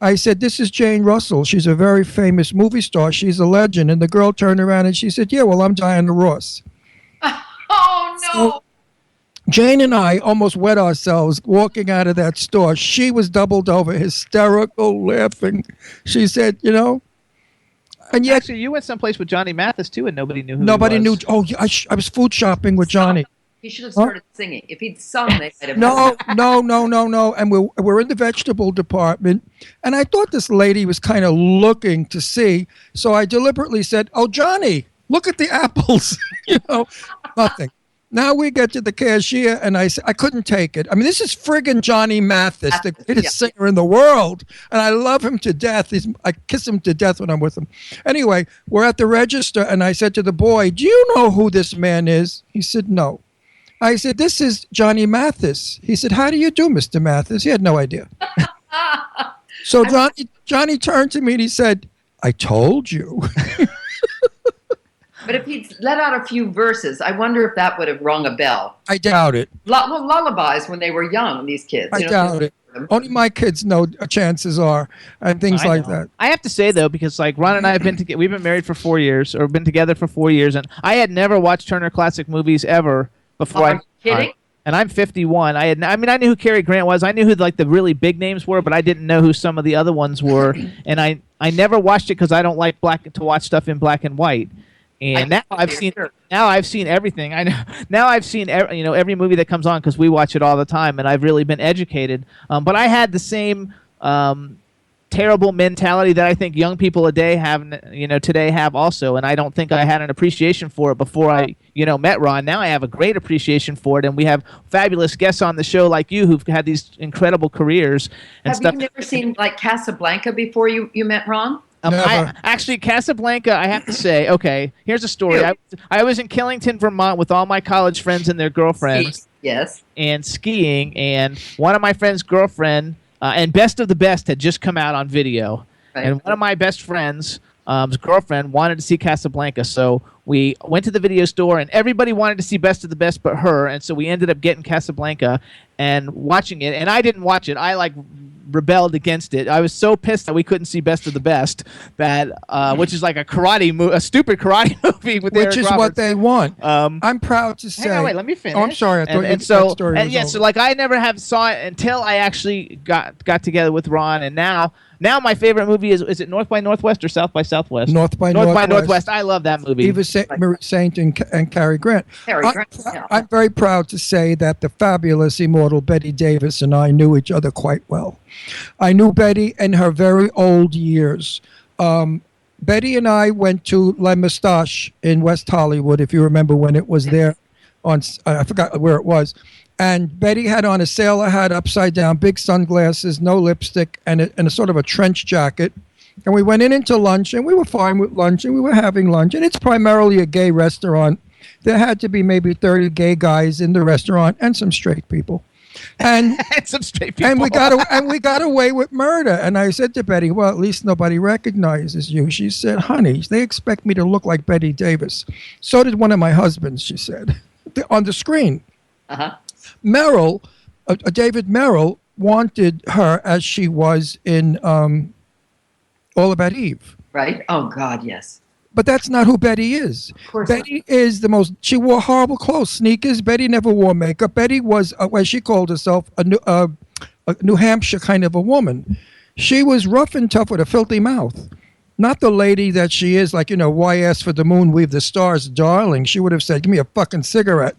S5: I said, "This is Jane Russell. She's a very famous movie star. She's a legend." And the girl turned around and she said, "Yeah, well, I'm Diana Ross."
S10: Oh, no.
S5: So Jane and I almost wet ourselves walking out of that store. She was doubled over, hysterical, laughing. She said, you know, and yet...
S4: Actually, you went someplace with Johnny Mathis, too, and nobody knew who
S5: Nobody
S4: he was.
S5: knew. Oh, yeah, I was food shopping with Johnny.
S10: He should have started singing. If he'd sung, they might have...
S5: No. And we're in the vegetable department, and I thought this lady was kind of looking to see, so I deliberately said, "Oh, Johnny, look at the apples." You know, nothing. Now we get to the cashier, and I couldn't take it. I mean, this is friggin' Johnny Mathis, the greatest singer in the world, and I love him to death. I kiss him to death when I'm with him. Anyway, we're at the register, and I said to the boy, "Do you know who this man is?" He said, "No." I said, "This is Johnny Mathis." He said, "How do you do, Mr. Mathis?" He had no idea. So Johnny turned to me and he said, "I told you."
S10: But if he'd let out a few verses, I wonder if that would have rung a bell.
S5: I doubt it.
S10: Lullabies when they were young, these kids.
S5: I doubt it. Only my kids know, chances are, and things like that.
S4: I have to say, though, because like Ron and I have been together, we've been married for 4 years, or been together for 4 years, and I had never watched Turner Classic Movies ever before.
S10: Are you kidding?
S4: And I'm 51. I knew who Cary Grant was. I knew who like the really big names were, but I didn't know who some of the other ones were. And I never watched it because I don't like to watch stuff in black and white. And now I've seen everything. I know now I've seen every movie that comes on because we watch it all the time, and I've really been educated. But I had the same terrible mentality that I think young people today have also, and I don't think I had an appreciation for it before I met Ron. Now I have a great appreciation for it, and we have fabulous guests on the show like you who've had these incredible careers and
S10: have
S4: stuff.
S10: You never seen like Casablanca before you met Ron?
S4: Actually, Casablanca, I have to say, okay, here's a story. I was in Killington, Vermont with all my college friends and their girlfriends.
S10: Yes.
S4: And skiing, and one of my friend's girlfriend, and Best of the Best had just come out on video. Right. And one of my best friends' girlfriend wanted to see Casablanca, so we went to the video store, and everybody wanted to see Best of the Best but her, and so we ended up getting Casablanca and watching it, and I didn't watch it. I rebelled against it. I was so pissed that we couldn't see Best of the Best, that which is like a stupid karate movie with
S5: which
S4: Eric
S5: is
S4: Roberts.
S5: what they want. I'm proud to say.
S4: Hang on, wait, let me finish.
S5: Oh, I'm sorry. I thought
S4: that story was over. So like I never saw it until I actually got together with Ron, and now my favorite movie is it North by Northwest or South by Southwest?
S5: North by Northwest.
S4: I love that movie.
S5: Eva Saint and Cary Grant. I'm very proud to say that the fabulous, immortal Betty Davis and I knew each other quite well. I knew Betty in her very old years. Betty and I went to La Moustache in West Hollywood, if you remember when it was there. I forgot where it was. And Betty had on a sailor hat upside down, big sunglasses, no lipstick, and a sort of a trench jacket. And we went into lunch, and we were fine with lunch, and we were having lunch. And it's primarily a gay restaurant. There had to be maybe 30 gay guys in the restaurant and some straight people. And
S4: some straight people.
S5: And we got away with murder. And I said to Betty, well, at least nobody recognizes you. She said, honey, they expect me to look like Betty Davis. So did one of my husbands, she said, on the screen. Merrill, David Merrill, wanted her as she was in All About Eve.
S10: Right? Oh, God, yes.
S5: But that's not who Betty is. Betty is she wore horrible clothes, sneakers. Betty never wore makeup. Betty was, as she called herself, a New Hampshire kind of a woman. She was rough and tough with a filthy mouth. Not the lady that she is, like, why ask for the moon, weave the stars, darling. She would have said, give me a fucking cigarette,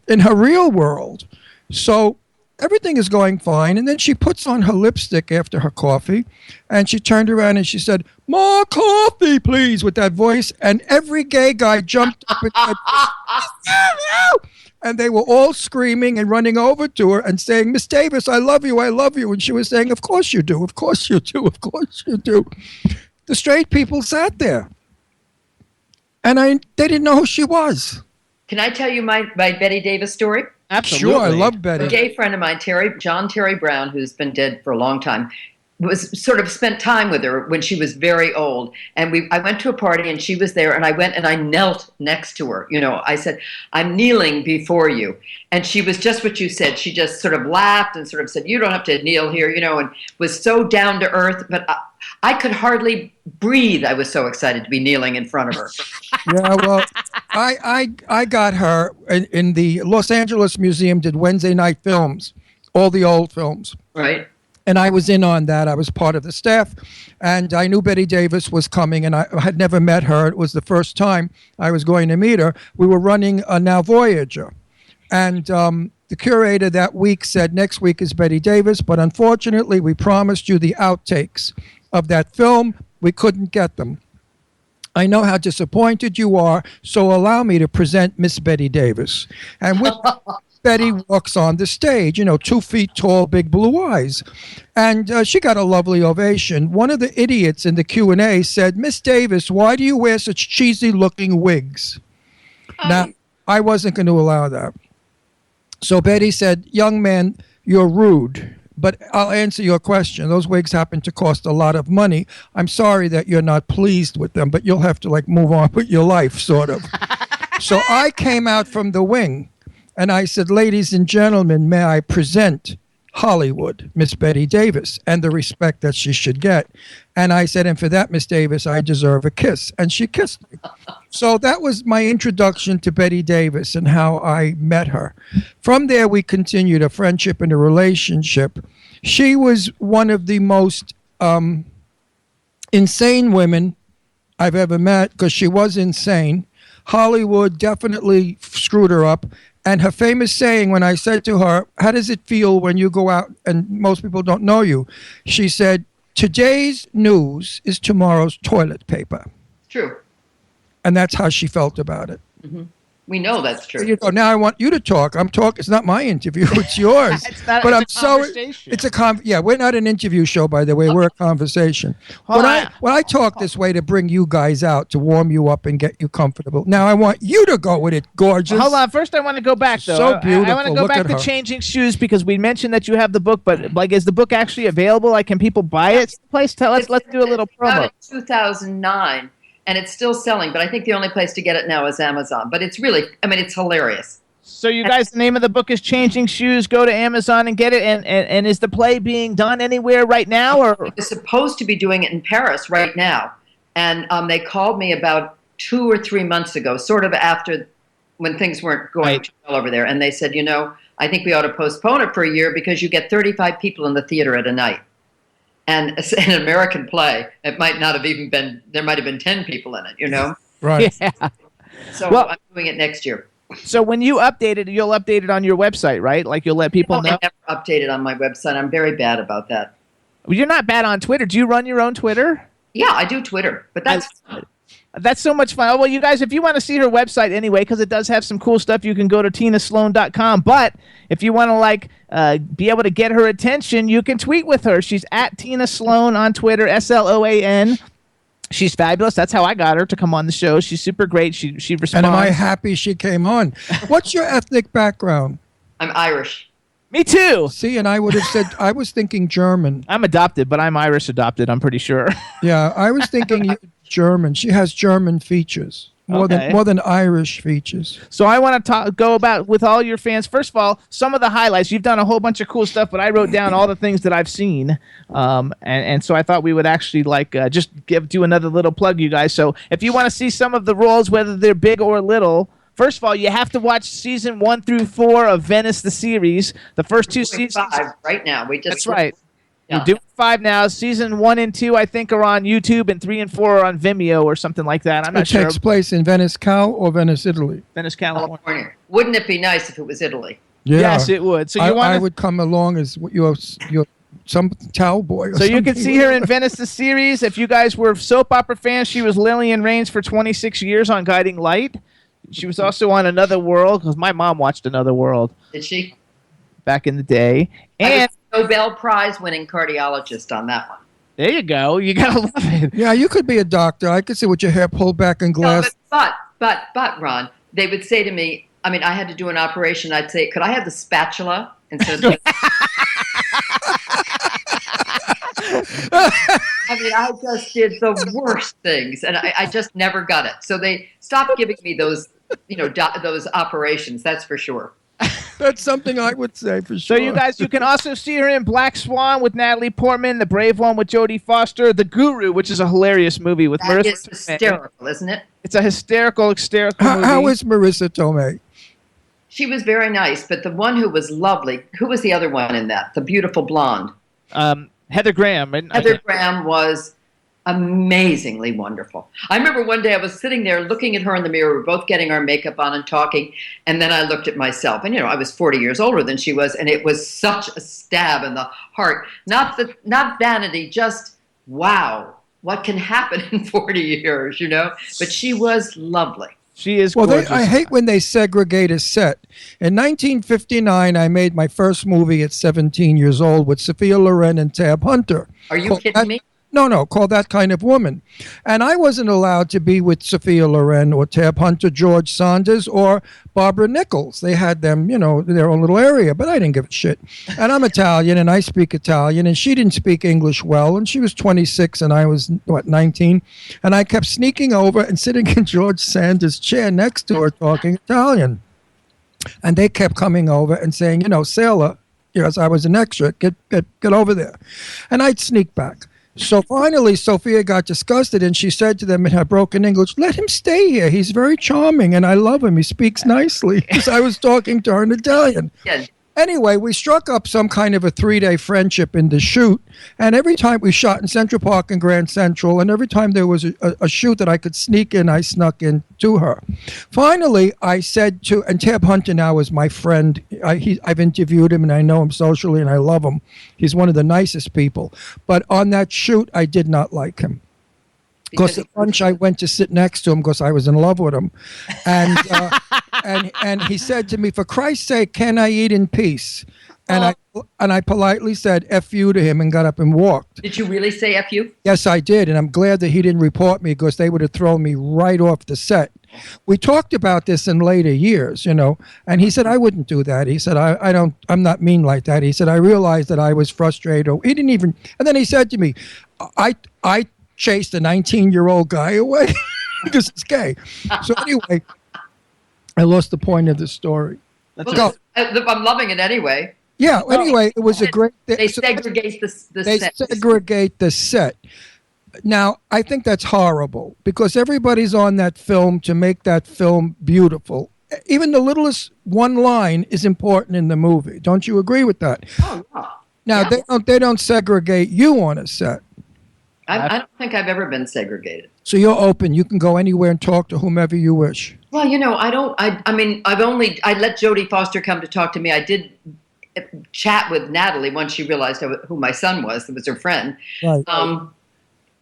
S5: in her real world. So everything is going fine. And then she puts on her lipstick after her coffee. And she turned around and she said, more coffee, please, with that voice. And every gay guy jumped up and said, and they were all screaming and running over to her and saying, Miss Davis, I love you, I love you. And she was saying, of course you do, of course you do, of course you do. The straight people sat there. And they didn't know who she was.
S10: Can I tell you my Betty Davis story?
S4: Absolutely.
S5: Sure, I love Betty.
S10: A gay friend of mine, John Terry Brown, who's been dead for a long time, was sort of spent time with her when she was very old. And I went to a party and she was there, and I went and I knelt next to her. I said, I'm kneeling before you. And she was just what you said. She just sort of laughed and sort of said, you don't have to kneel here, and was so down to earth. But I could hardly breathe. I was so excited to be kneeling in front of her.
S5: Yeah, well, I got her in the Los Angeles Museum, did Wednesday night films, all the old films.
S10: Right.
S5: And I was in on that. I was part of the staff. And I knew Betty Davis was coming, and I had never met her. It was the first time I was going to meet her. We were running a Now Voyager. And the curator that week said, next week is Betty Davis, but unfortunately, we promised you the outtakes of that film. We couldn't get them. I know how disappointed you are, so allow me to present Miss Betty Davis. And with Betty walks on the stage, 2 feet tall, big blue eyes. And she got a lovely ovation. One of the idiots in the Q&A said, Miss Davis, why do you wear such cheesy-looking wigs? Now, I wasn't going to allow that. So Betty said, young man, you're rude. But I'll answer your question. Those wigs happen to cost a lot of money. I'm sorry that you're not pleased with them, but you'll have to move on with your life, sort of. So I came out from the wing and I said, ladies and gentlemen, may I present Hollywood, Miss Betty Davis, and the respect that she should get. And I said, and for that, Miss Davis, I deserve a kiss. And she kissed me. So that was my introduction to Betty Davis and how I met her. From there, we continued a friendship and a relationship. She was one of the most insane women I've ever met because she was insane. Hollywood definitely screwed her up. And her famous saying, when I said to her, how does it feel when you go out and most people don't know you? She said, today's news is tomorrow's toilet paper.
S10: True.
S5: And that's how she felt about it.
S10: Mm-hmm. We know that's true.
S5: Now I want you to talk. I'm talking. It's not my interview. It's yours. Yeah, we're not an interview show, by the way. We're a conversation. When I talk this way to bring you guys out, to warm you up and get you comfortable. Now I want you to go with it, gorgeous.
S4: Hold on. First, I want to go back, though.
S5: So beautiful.
S4: I want to go back to Changing Shoes because we mentioned that you have the book, but is the book actually available? Can people buy it? Let's do a little promo.
S10: In 2009. And it's still selling, but I think the only place to get it now is Amazon. But it's really, it's hilarious.
S4: So you guys, the name of the book is Changing Shoes. Go to Amazon and get it. And is the play being done anywhere right now? Or
S10: We're supposed to be doing it in Paris right now. And they called me about 2 or 3 months ago, sort of after when things weren't going too well over there. And they said, I think we ought to postpone it for a year because you get 35 people in the theater at a night. And an American play, it might not have even been, there might have been 10 people in it,
S5: Right.
S4: Yeah.
S10: So I'm doing it next year.
S4: So when you update it, you'll update it on your website, right? You'll let people know?
S10: I never update it on my website. I'm very bad about that.
S4: Well, you're not bad on Twitter. Do you run your own Twitter?
S10: Yeah, I do Twitter, but that's...
S4: That's so much fun. Well, you guys, if you want to see her website anyway, because it does have some cool stuff, you can go to tinasloan.com. But if you want to be able to get her attention, you can tweet with her. She's at Tina Sloan on Twitter, SLOAN. She's fabulous. That's how I got her to come on the show. She's super great. She responds.
S5: And am I happy she came on? What's your ethnic background?
S10: I'm Irish.
S4: Me too.
S5: See, and I would have said, I was thinking German.
S4: I'm adopted, but I'm Irish adopted, I'm pretty sure.
S5: Yeah, I was thinking you German. She has German features. More than Irish features.
S4: So I want to go about with all your fans. First of all, some of the highlights. You've done a whole bunch of cool stuff, but I wrote down all the things that I've seen, and so I thought we would actually just do another little plug, you guys. So if you want to see some of the roles, whether they're big or little, first of all, you have to watch season 1 through 4 of Venice the series. The first 2 seasons.
S10: 5 right now.
S4: That's right.
S10: Yeah.
S4: We're doing 5 now. Season 1 and 2, I think, are on YouTube, and 3 and 4 are on Vimeo or something like that. I'm not sure.
S5: It takes place in Venice, Cal, or Venice, Italy.
S4: Venice, California.
S10: Wouldn't it be nice if it was Italy?
S5: Yeah.
S4: Yes, it would. So
S5: I would come along as your some cowboy.
S4: So you can see her in Venice the series. If you guys were soap opera fans, she was Lillian Raines for 26 years on Guiding Light. She was also on Another World, because my mom watched Another World.
S10: Did she?
S4: Back in the day. And
S10: Nobel Prize winning cardiologist on that one.
S4: there you go. You gotta love it.
S5: Yeah, you could be a doctor. I could see with your hair pulled back and glass.
S10: No, but Ron, they would say to me, I mean, I had to do an operation. I'd say, could I have the spatula instead of I mean, I just did the worst things, and I just never got it. So they stopped giving me those, those operations. That's for sure.
S5: That's something I would say for sure.
S4: So you guys, you can also see her in Black Swan with Natalie Portman, The Brave One with Jodie Foster, The Guru, which is a hilarious movie with
S10: That
S4: Marissa
S10: is hysterical, isn't it?
S4: It's a hysterical movie.
S5: How is Marissa Tomei?
S10: She was very nice, but the one who was lovely, who was the other one in that? The beautiful blonde.
S4: Heather Graham.
S10: Heather Graham was amazingly wonderful. I remember one day I was sitting there looking at her in the mirror. We were both getting our makeup on and talking, and then I looked at myself. And, I was 40 years older than she was, and it was such a stab in the heart. Not vanity, just, wow, what can happen in 40 years, But she was lovely.
S4: She is gorgeous.
S5: I hate when they segregate a set. In 1959, I made my first movie at 17 years old with Sophia Loren and Tab Hunter.
S10: Are you kidding me?
S5: No, called That Kind of Woman. And I wasn't allowed to be with Sophia Loren or Tab Hunter, George Saunders, or Barbara Nichols. They had them, their own little area, but I didn't give a shit. And I'm Italian, and I speak Italian, and she didn't speak English well, and she was 26, and I was, 19? And I kept sneaking over and sitting in George Sanders' chair next to her talking Italian. And they kept coming over and saying, sailor, as I was an extra, get over there. And I'd sneak back. So finally, Sophia got disgusted, and she said to them in her broken English, "Let him stay here. He's very charming, and I love him. He speaks nicely." Because I was talking to her in Italian.
S10: Yes.
S5: Anyway, we struck up some kind of a 3-day friendship in the shoot, and every time we shot in Central Park and Grand Central, and every time there was a shoot that I could sneak in, I snuck in to her. Finally, I said to, and Tab Hunter now is my friend. I've interviewed him, and I know him socially, and I love him. He's one of the nicest people. But on that shoot, I did not like him. Because at lunch I went to sit next to him because I was in love with him, and and he said to me, "For Christ's sake, can I eat in peace?" And I politely said "F you" to him and got up and walked.
S10: Did you really say F you?
S5: Yes, I did, and I'm glad that he didn't report me because they would have thrown me right off the set. We talked about this in later years, and he said I wouldn't do that. He said I'm not mean like that. He said I realized that I was frustrated. He didn't even, and then he said to me, I chased a 19-year-old guy away because it's gay. So anyway, I lost the point of the story.
S10: I'm loving it anyway.
S5: Yeah. Anyway, it was a great.
S10: They segregate the
S5: They
S10: set.
S5: segregate the set. Now, I think that's horrible because everybody's on that film to make that film beautiful. Even the littlest one line is important in the movie. Don't you agree with that?
S10: Oh, yeah.
S5: Now,
S10: Yeah.
S5: they don't segregate you on a set.
S10: I don't think I've ever been segregated.
S5: So you're open. You can go anywhere and talk to whomever you wish.
S10: Well, I mean, I let Jodie Foster come to talk to me. I did chat with Natalie once she realized who my son was. That was her friend.
S5: Right.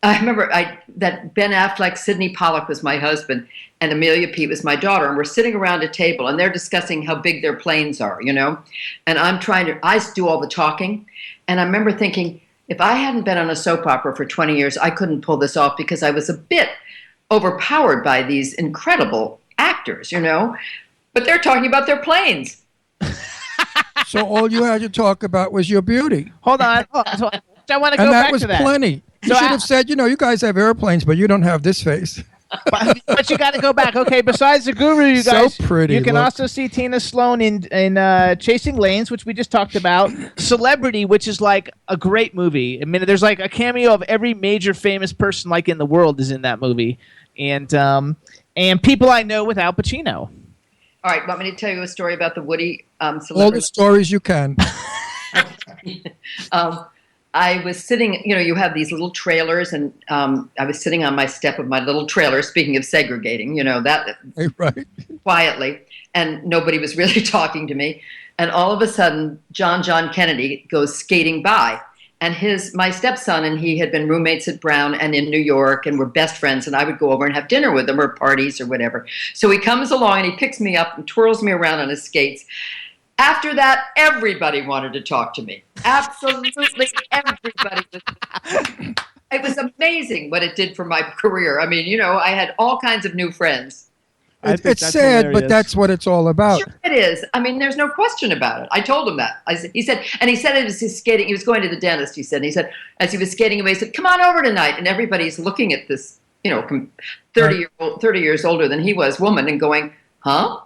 S10: I remember that Ben Affleck, Sidney Pollack was my husband, and Amelia Pete was my daughter, and we're sitting around a table, and they're discussing how big their planes are, and I do all the talking, and I remember thinking, if I hadn't been on a soap opera for 20 years, I couldn't pull this off because I was a bit overpowered by these incredible actors, but they're talking about their planes.
S5: So all you had to talk about was your beauty.
S4: Hold on. So I want to go
S5: And that
S4: back
S5: was
S4: to that.
S5: plenty. You should have said, you guys have airplanes, but you don't have this face.
S4: But you got to go back. Okay, besides the Guru, you
S5: So
S4: guys,
S5: pretty,
S4: you can
S5: look.
S4: also see Tina Sloan in Chasing Lanes, which we just talked about. Celebrity, which is like a great movie. I mean, there's like a cameo of every major famous person like in the world is in that movie, and People I Know with Al Pacino.
S10: All right, want me to tell you a story about the Woody celebrity?
S5: All the stories you can.
S10: I was sitting, you have these little trailers, and I was sitting on my step of my little trailer, speaking of segregating, that
S5: Right.
S10: quietly, and nobody was really talking to me. And all of a sudden, John Kennedy goes skating by. And my stepson and he had been roommates at Brown and in New York and were best friends. And I would go over and have dinner with them or parties or whatever. So he comes along and he picks me up and twirls me around on his skates. After that, everybody wanted to talk to me. Absolutely everybody. It was amazing what it did for my career. I mean, I had all kinds of new friends.
S5: It's sad, but that's what it's all about.
S10: Sure it is. I mean, there's no question about it. I told him that. He said it was his skating. He was going to the dentist, he said. And he said, as he was skating away, he said, come on over tonight. And everybody's looking at this, 30 years older than he was woman and going, huh?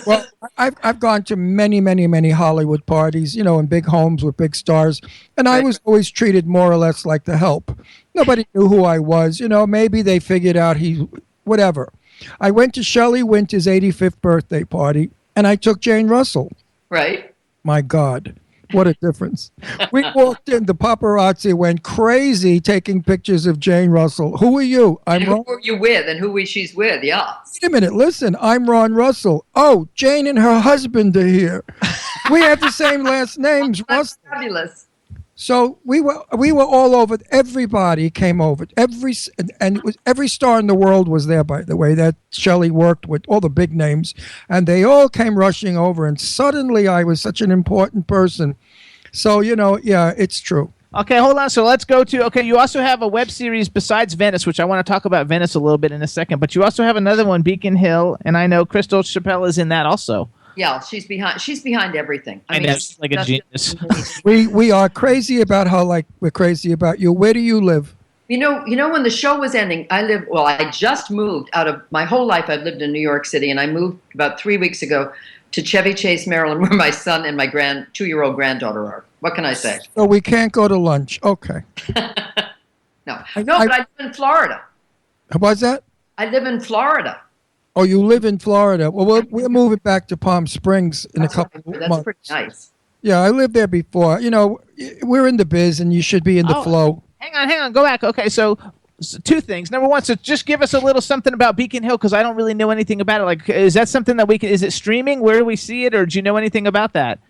S5: Well, I've gone to many, many, many Hollywood parties, in big homes with big stars. And I was always treated more or less like the help. Nobody knew who I was. Maybe they figured out whatever. I went to Shelley Winter's 85th birthday party, and I took Jane Russell.
S10: Right.
S5: My God, what a difference. We walked in, the paparazzi went crazy taking pictures of Jane Russell. Who are you?
S10: And who are you with and who she's with, yeah.
S5: Wait a minute, listen, I'm Ron Russell. Oh, Jane and her husband are here. We have the same last names,
S10: That's
S5: Russell.
S10: fabulous.
S5: So we were all over. Everybody came over. Every star in the world was there. By the way, that Shelley worked with all the big names, and they all came rushing over. And suddenly, I was such an important person. So yeah, it's true.
S4: Okay, hold on. So let's go to. Okay, you also have a web series besides Venice, which I want to talk about Venice a little bit in a second. But you also have another one, Beacon Hill, and I know Crystal Chappelle is in that also.
S10: Yeah, she's behind everything.
S4: I know, she's like a genius.
S5: We are crazy about we're crazy about you. Where do you live?
S10: You know, when the show was ending, I just moved out of my whole life. I've lived in New York City, and I moved about 3 weeks ago to Chevy Chase, Maryland, where my son and my 2-year-old granddaughter are. What can I say?
S5: So we can't go to lunch. Okay.
S10: No, but I live in Florida.
S5: What's that?
S10: I live in Florida.
S5: Oh, you live in Florida. Well, we're moving back to Palm Springs in a couple of months.
S10: That's pretty nice.
S5: Yeah, I lived there before. We're in the biz, and you should be in the flow.
S4: Hang on. Go back. Okay, so two things. Number one, so just give us a little something about Beacon Hill, because I don't really know anything about it. Like, is that something that is it streaming? Where do we see it, or do you know anything about that?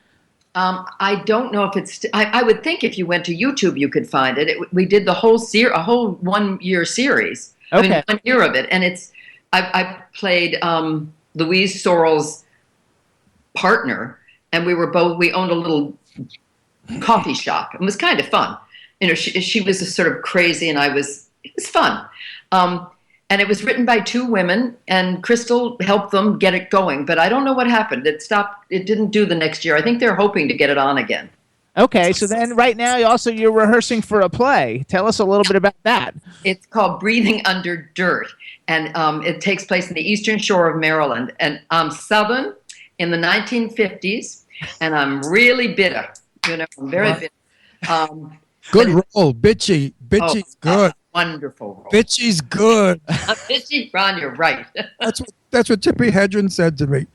S10: I don't know if it's. I would think if you went to YouTube, you could find it. We did the whole a whole 1 year series.
S4: Okay.
S10: I mean, 1 year of it, and it's. I played Louise Sorrell's partner, and we owned a little coffee shop. It was kind of fun. She was a sort of crazy, and it was fun. And it was written by 2 women, and Crystal helped them get it going. But I don't know what happened. It stopped. It didn't do the next year. I think they're hoping to get it on again.
S4: Okay, so then right now you're rehearsing for a play. Tell us a little bit about that.
S10: It's called Breathing Under Dirt, and it takes place in the eastern shore of Maryland. And I'm Southern in the 1950s, and I'm really bitter. I'm very bitter.
S5: Good role, bitchy. Bitchy's good.
S10: Wonderful role.
S5: Bitchy's good.
S10: Bitchy, Ron, you're right.
S5: That's what Tippi Hedren said to me.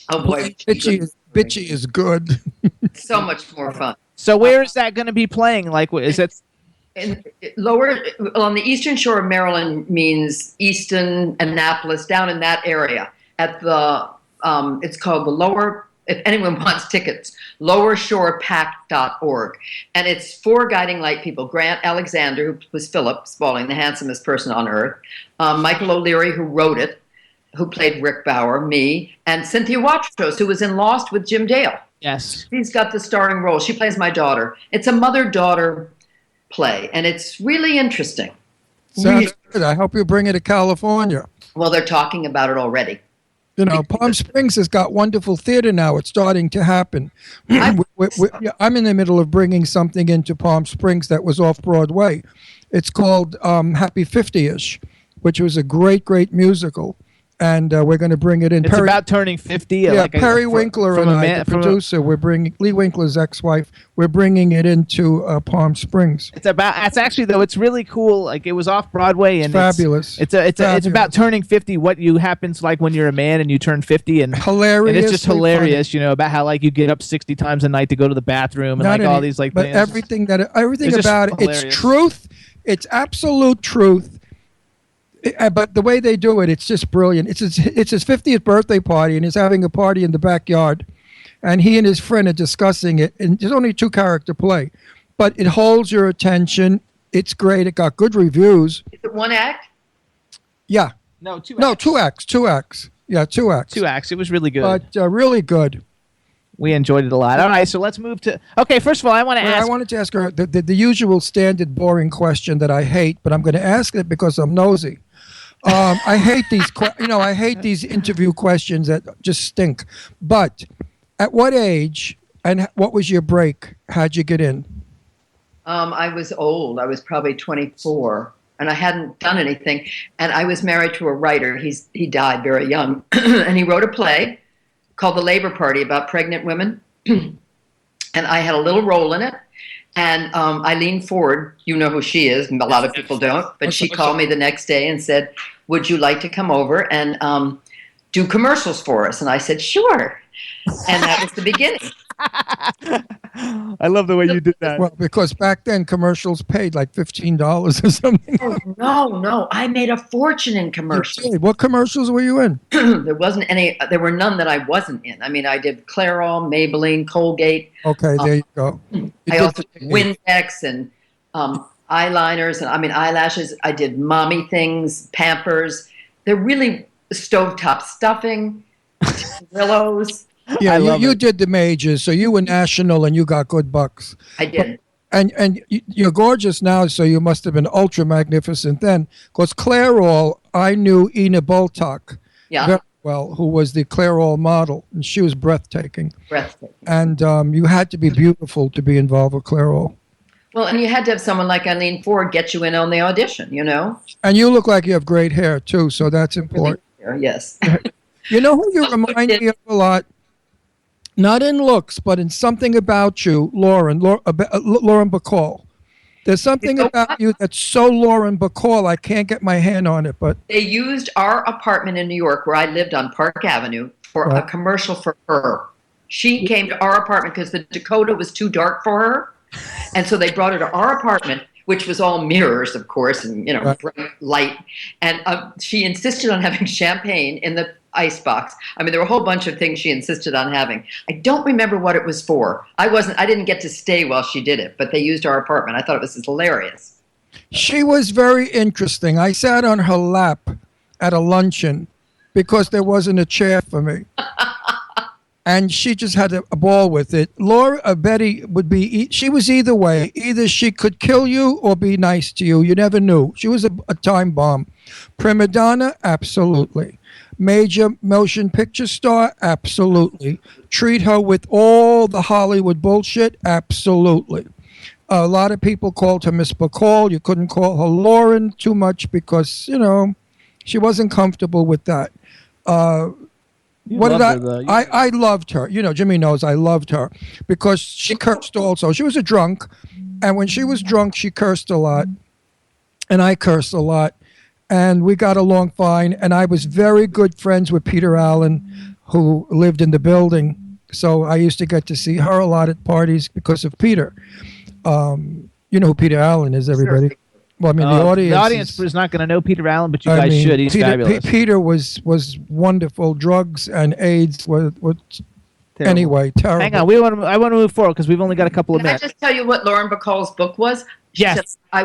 S10: Oh boy,
S5: Bitchy is good.
S10: So much more fun.
S4: So where is that going to be playing? Like, is it
S10: on the eastern shore of Maryland? Means Easton, Annapolis, down in that area. At the it's called the Lower if anyone wants tickets, lowershorepact.org. And it's 4 guiding light people. Grant Alexander, who was Philip Spaulding, the handsomest person on earth. Michael O'Leary, who wrote it, who played Rick Bauer, me, and Cynthia Watros, who was in Lost with Jim Dale.
S4: Yes.
S10: She's got the starring role. She plays my daughter. It's a mother-daughter play, and it's really interesting.
S5: Sounds good. I hope you bring it to California.
S10: Well, they're talking about it already.
S5: You know, Palm Springs has got wonderful theater now. It's starting to happen. I'm in the middle of bringing something into Palm Springs that was off Broadway. It's called Happy 50ish, which was a great, great musical. And we're going to bring it in.
S4: It's about turning 50.
S5: Yeah, Perry Winkler and I, the producer, we're bringing Lee Winkler's ex-wife. We're bringing it into Palm Springs.
S4: It's actually though. It's really cool. Like it was off Broadway and
S5: fabulous.
S4: It's about turning 50. What happens like when you're a man and you turn 50 and
S5: hilarious.
S4: And it's just hilarious, funny. About how like you get up 60 times a night to go to the bathroom and all these like.
S5: But
S4: things.
S5: everything about it,
S4: hilarious.
S5: it's truth. It's absolute truth. But the way they do it, it's just brilliant. It's his 50th birthday party, and he's having a party in the backyard. And he and his friend are discussing it. And there's only 2-character play. But it holds your attention. It's great. It got good reviews.
S10: Is it 1 act?
S5: Yeah.
S4: No, 2 acts.
S5: No, 2 acts. 2 acts. Yeah, 2 acts.
S4: 2 acts. It was really good.
S5: But really good.
S4: We enjoyed it a lot. All right, so let's move to... Okay, first of all, I want to ask...
S5: I wanted to ask her the usual standard boring question that I hate, but I'm going to ask it because I'm nosy. I hate these, I hate these interview questions that just stink. But at what age and what was your break? How'd you get in?
S10: I was old. I was probably 24, and I hadn't done anything. And I was married to a writer. He died very young, and he wrote a play called The Labor Party about pregnant women, and I had a little role in it. And Eileen Ford, you know who she is, a lot of people don't, but she called me the next day and said, would you like to come over and do commercials for us? And I said, sure. And that was the beginning.
S4: I love the way you did that.
S5: Well, because back then commercials paid like $15 or something.
S10: Oh, no. I made a fortune in commercials.
S5: What commercials were you in?
S10: There wasn't any. There were none that I wasn't in. I mean, I did Clairol, Maybelline, Colgate.
S5: Okay, there you go.
S10: I also did Windex and eyeliners and eyelashes. I did mommy things, Pampers. They're really stovetop stuffing, Willows.
S5: Yeah, you did the majors, so you were national and you got good bucks.
S10: I did.
S5: And you're gorgeous now, so you must have been ultra magnificent then. Because Clairol, I knew Ina Boltok very well, who was the Clairol model, and she was breathtaking. And you had to be beautiful to be involved with Clairol.
S10: Well, and you had to have someone like Eileen Ford get you in on the audition,
S5: And you look like you have great hair, too, so that's important.
S10: Yes.
S5: You know who you remind me of a lot? Not in looks, but in something about you, Lauren Bacall. There's something about you that's so Lauren Bacall, I can't get my hand on it. But
S10: they used our apartment in New York, where I lived on Park Avenue, for a commercial for her. She came to our apartment because the Dakota was too dark for her, and so they brought her to our apartment, which was all mirrors, of course, and bright light. And she insisted on having champagne in the icebox. I mean, there were a whole bunch of things she insisted on having. I don't remember what it was for. I didn't get to stay while she did it, but they used our apartment. I thought it was hilarious.
S5: She was very interesting. I sat on her lap at a luncheon because there wasn't a chair for me. And she just had a ball with it. Betty she was either way. Either she could kill you or be nice to you. You never knew. She was a time bomb. Prima donna, absolutely. Major motion picture star, absolutely. Treat her with all the Hollywood bullshit, absolutely. A lot of people called her Miss Bacall. You couldn't call her Lauren too much because, she wasn't comfortable with that. I loved her. Jimmy knows I loved her because she cursed also. She was a drunk, and when she was drunk, she cursed a lot, and I cursed a lot, and we got along fine, and I was very good friends with Peter Allen, who lived in the building, so I used to get to see her a lot at parties because of Peter. You know who Peter Allen is, everybody? Sure. Well, I mean, the audience
S4: is not going to know Peter Allen, but you guys should. He's fabulous.
S5: Peter was wonderful. Drugs and AIDS were
S4: Terrible.
S5: Anyway, terrible.
S4: Hang on, I want to move forward because we've only got a couple of
S10: Can I
S4: minutes.
S10: just tell you what Lauren Bacall's book was? She
S4: Yes.
S10: said, I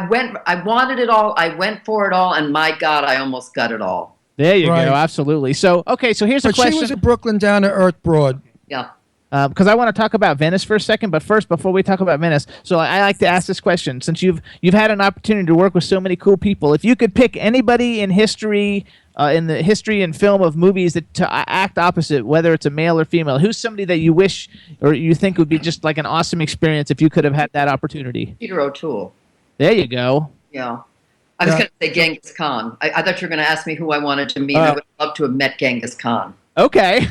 S10: wanted it all. I went for it all, and my God, I almost got it all.
S4: There you
S5: Right.
S4: go. Absolutely. So, okay, so here's a
S5: But
S4: question.
S5: she was a Brooklyn down to earth broad.
S10: Yeah.
S4: Because I want to talk about Venice for a second, but first, before we talk about Venice, so I like to ask this question: since you've had an opportunity to work with so many cool people, if you could pick anybody in history, in the history and film of movies that to act opposite, whether it's a male or female, who's somebody that you wish or you think would be just like an awesome experience if you could have had that opportunity?
S10: Peter O'Toole.
S4: There you go.
S10: Yeah. I was going to say Genghis Khan. I thought you were going to ask me who I wanted to meet. I would love to have met Genghis Khan.
S4: Okay.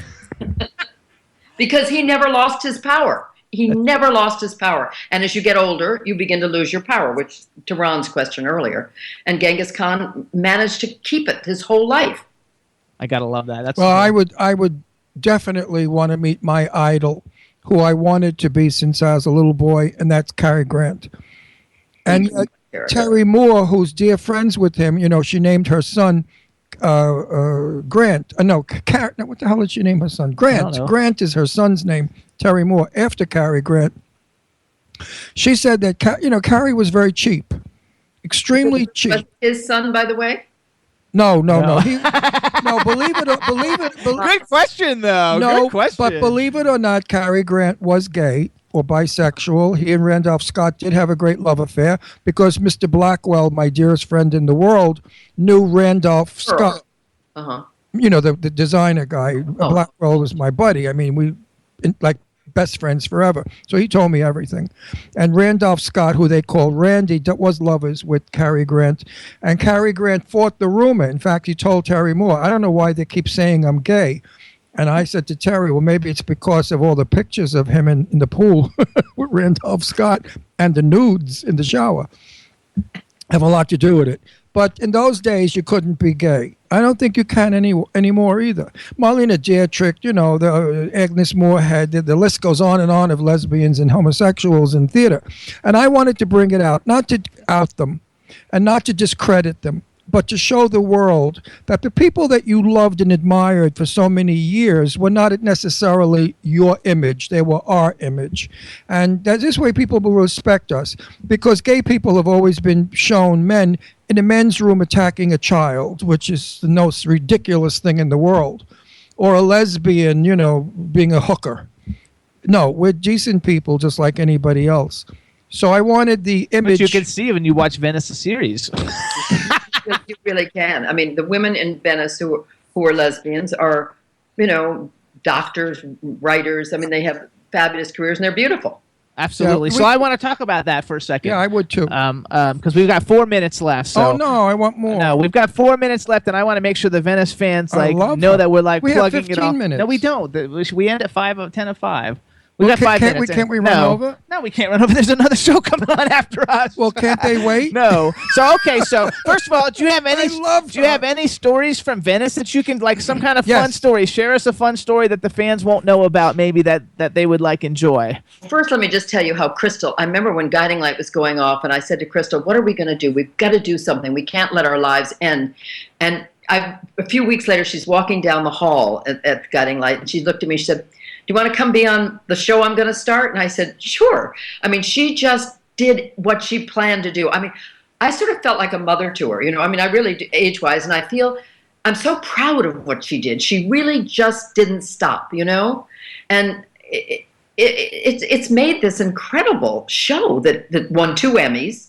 S10: Because he never lost his power. He never lost his power. And as you get older, you begin to lose your power, which to Ron's question earlier. And Genghis Khan managed to keep it his whole life.
S4: I gotta love that. That's
S5: Well, I would definitely want to meet my idol, who I wanted to be since I was a little boy, and that's Cary Grant. And Terry Moore, who's dear friends with him, she named her son Grant. No, what the hell did she name her son? Grant. Grant is her son's name. Terry Moore, after Cary Grant. She said that Cary was very cheap, extremely cheap.
S10: Was his son, by the way?
S5: No. Believe it.
S4: Good question, though.
S5: No,
S4: Good question.
S5: but believe it or not, Cary Grant was gay or bisexual. He and Randolph Scott did have a great love affair because Mr. Blackwell, my dearest friend in the world, knew Randolph Scott.
S10: Uh-huh.
S5: The designer guy. Blackwell was my buddy. I mean, we like best friends forever. So he told me everything. And Randolph Scott, who they called Randy, was lovers with Cary Grant. And Cary Grant fought the rumor. In fact, he told Terry Moore, I don't know why they keep saying I'm gay. And I said to Terry, well, maybe it's because of all the pictures of him in the pool with Randolph Scott and the nudes in the shower. Have a lot to do with it. But in those days, you couldn't be gay. I don't think you can anymore either. Marlena Dietrich, the Agnes Moorehead, the list goes on of lesbians and homosexuals in theater. And I wanted to bring it out, not to out them and not to discredit them, but to show the world that the people that you loved and admired for so many years were not necessarily your image. They were our image. And that this way people will respect us, because gay people have always been shown men in a men's room attacking a child, which is the most ridiculous thing in the world, or a lesbian, being a hooker. No, we're decent people just like anybody else. So I wanted the image.
S4: But you can see when you watch Venice the series.
S10: You really can. I mean, the women in Venice who are lesbians are, doctors, writers. I mean, they have fabulous careers and they're beautiful.
S4: Absolutely. So I want to talk about that for a second.
S5: Yeah, I would too.
S4: Because we've got 4 minutes left. So.
S5: Oh no, I want more.
S4: No, we've got 4 minutes left, and I want to make sure the Venice fans know that we're
S5: we
S4: plugging
S5: have
S4: it
S5: 15
S4: off.
S5: minutes.
S4: No, we don't. We end at 10 of 5. We got 5 minutes.
S5: Can't we run over?
S4: No, we can't run over. There's another show coming on after us.
S5: Well, can't they wait?
S4: No. So So first of all, do you have any?
S5: do
S4: you have any stories from Venice that you can some kind of fun story? Share us a fun story that the fans won't know about, maybe that they would enjoy.
S10: First, let me just tell you how Crystal. I remember when Guiding Light was going off, and I said to Crystal, "What are we going to do? We've got to do something. We can't let our lives end." And a few weeks later, she's walking down the hall at Guiding Light, and she looked at me. She said, "Do you want to come be on the show I'm going to start?" And I said, "Sure." I mean, she just did what she planned to do. I mean, I sort of felt like a mother to her, I mean, I really do, age-wise, and I feel I'm so proud of what she did. She really just didn't stop, and it's made this incredible show that won 2 Emmys.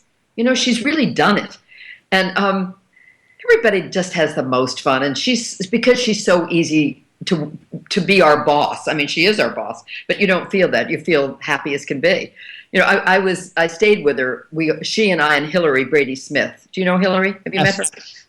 S10: She's really done it, and everybody just has the most fun, and because she's so easy to be our boss. I mean, she is our boss, but you don't feel that. You feel happy as can be. I stayed with her. She and I and Hillary Brady Smith. Do you know Hillary? Have you met her?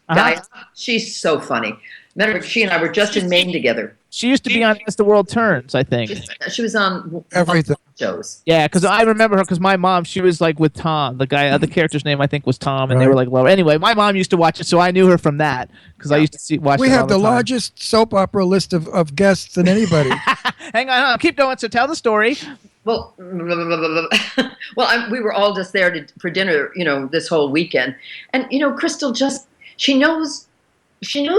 S4: Uh-huh.
S10: She's so funny. Matter of fact, she and I were just in Maine together.
S4: She used to be on As the World Turns, I think.
S10: She was on
S5: everything
S10: shows.
S4: Yeah, because I remember her because my mom, she was with Tom. The character's name I think was Tom, and they were low. Anyway, my mom used to watch it, so I knew her from that because I used to watch.
S5: We
S4: it
S5: have
S4: all
S5: the
S4: time.
S5: largest soap opera list of guests than anybody.
S4: Hang on, keep going. So tell the story.
S10: Well, we were all just there for dinner, this whole weekend, and Crystal she knows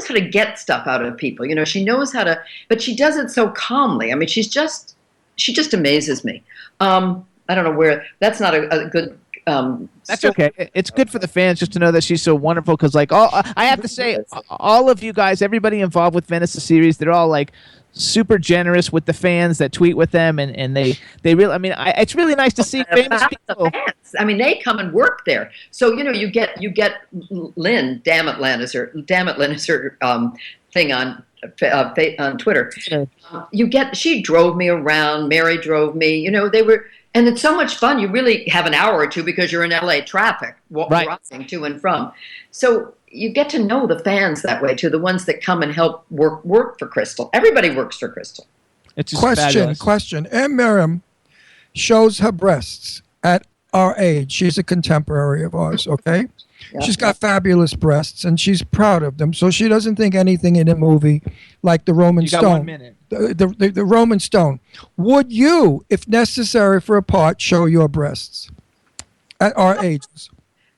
S10: how to get stuff out of people. She knows how to, but she does it so calmly. I mean, she's just she just amazes me. I don't know where that's not a good.
S4: That's okay. It's good for the fans just to know that she's so wonderful. Because like I have to say, all of you guys, everybody involved with Venice the series, they're all like super generous with the fans that tweet with them, and they really. I mean, it's really nice to see famous people.
S10: Fans. I mean, they come and work there. So you get Lynn. Damn it, Lynn is her thing on Twitter. She drove me around. Mary drove me. They were. And it's so much fun. You really have an hour or two because you're in LA traffic, driving to and from. So you get to know the fans that way too, the ones that come and help work for Crystal. Everybody works for Crystal.
S4: It's just
S5: Question. Anne Miriam shows her breasts at our age. She's a contemporary of ours, okay? Yeah. She's got fabulous breasts, and she's proud of them. So she doesn't think anything in a movie like the Roman Stone.
S4: 1 minute.
S5: The Roman Stone. Would you, if necessary for a part, show your breasts at our ages?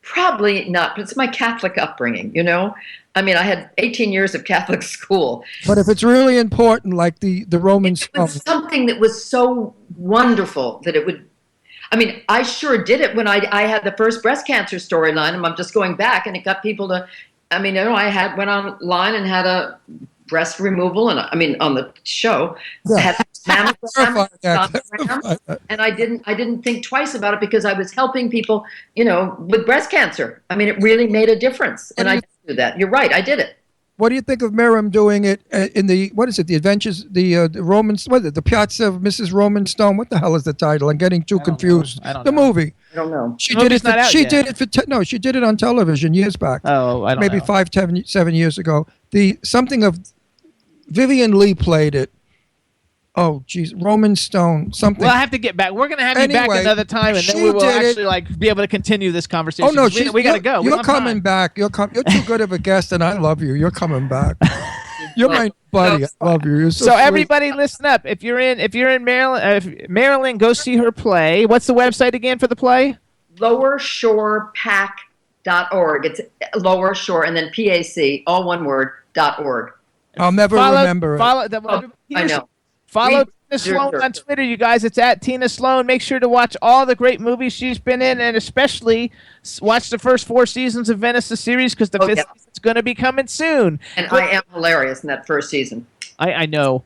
S10: Probably not, but it's my Catholic upbringing, I mean, I had 18 years of Catholic school.
S5: But if it's really important, like the Roman Stone.
S10: It was something that was so wonderful that it would. I mean, I sure did it when I had the first breast cancer storyline, and I'm just going back, and it got people to. I mean, I went online and had a breast removal, and I mean on the show, had mammogram, and I didn't think twice about it because I was helping people, with breast cancer. I mean, it really made a difference, and I did do that. You're right, I did it.
S5: What do you think of Miriam doing it in the Adventures, the Romans, the Piazza of Mrs. Roman Stone? What the hell is the title? I'm getting too confused. The movie.
S10: I don't know.
S5: She did it on television years back.
S4: Oh, I don't know.
S5: Maybe 7 years ago. Vivian Lee played it. Oh, geez, Roman Stone, something.
S4: Well, I have to get back. We're going to have you back another time, and then we will actually be able to continue this conversation.
S5: Oh no,
S4: we got to go.
S5: You're coming back. You're too good of a guest, and I love you. You're coming back. You're my buddy. I love you. You're so
S4: everybody, listen up. If you're in Maryland, go see her play. What's the website again for the play?
S10: LowerShorePAC.org. It's Lower Shore and then PAC, all one word, .org.
S5: I'll never remember it.
S10: I know.
S4: Follow Tina Sloan on Twitter, you guys. It's at Tina Sloan. Make sure to watch all the great movies she's been in, and especially watch the first 4 seasons of Venice the series because the 5th season's going to be coming soon.
S10: And I am hilarious in that first season.
S4: I know.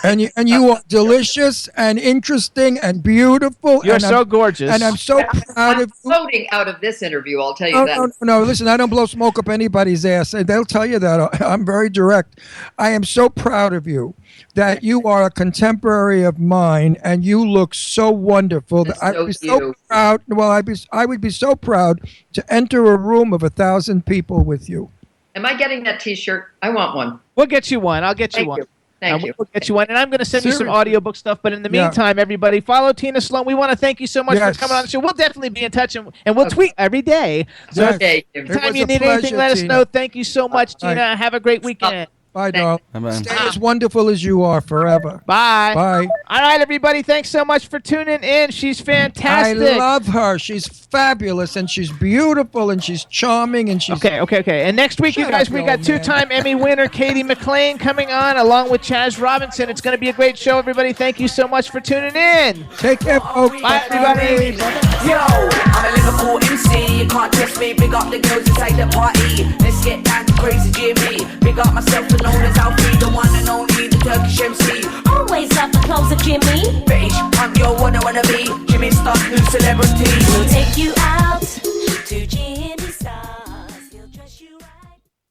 S5: and you are delicious and interesting and beautiful.
S4: You're so gorgeous.
S5: And I'm so proud of you.
S10: I'm floating out of this interview, I'll tell you that.
S5: No, listen, I don't blow smoke up anybody's ass. They'll tell you that. I'm very direct. I am so proud of you that you are a contemporary of mine and you look so wonderful. That I'd be so proud. Well, I would be so proud to enter a room of 1,000 people with you.
S10: Am I getting that T-shirt? I want one.
S4: We'll get you one. I'll get you one.
S10: Thank you.
S4: We'll get you one, and I'm going to send you some audiobook stuff. But in the meantime, everybody, follow Tina Sloan. We want to thank you so much for coming on the show. We'll definitely be in touch, and we'll tweet every day. So anytime you need anything, let us know. Thank you so much, Tina. Have a great weekend.
S5: Bye, doll. Stay as wonderful as you are forever.
S4: Bye.
S5: Bye.
S4: All right, everybody. Thanks so much for tuning in. She's fantastic.
S5: I love her. She's fabulous, and she's beautiful, and she's charming, and she's...
S4: Okay. And next week, you guys, we got 2-time Emmy winner Katie McLean coming on, along with Chaz Robinson. It's going to be a great show, everybody. Thank you so much for tuning in.
S5: Take care, folks.
S4: Bye, everybody.
S2: Yo, I'm a Liverpool MC. You can't test me. Big up the girls inside the party. Let's get down to crazy Jimmy. Big up myself and known as Alfie, the one and only, the Turkish MC.
S3: Always love the clothes of Jimmy.
S2: Bitch, I'm your one I wanna be. Jimmy Star, new celebrity.
S3: We'll take you out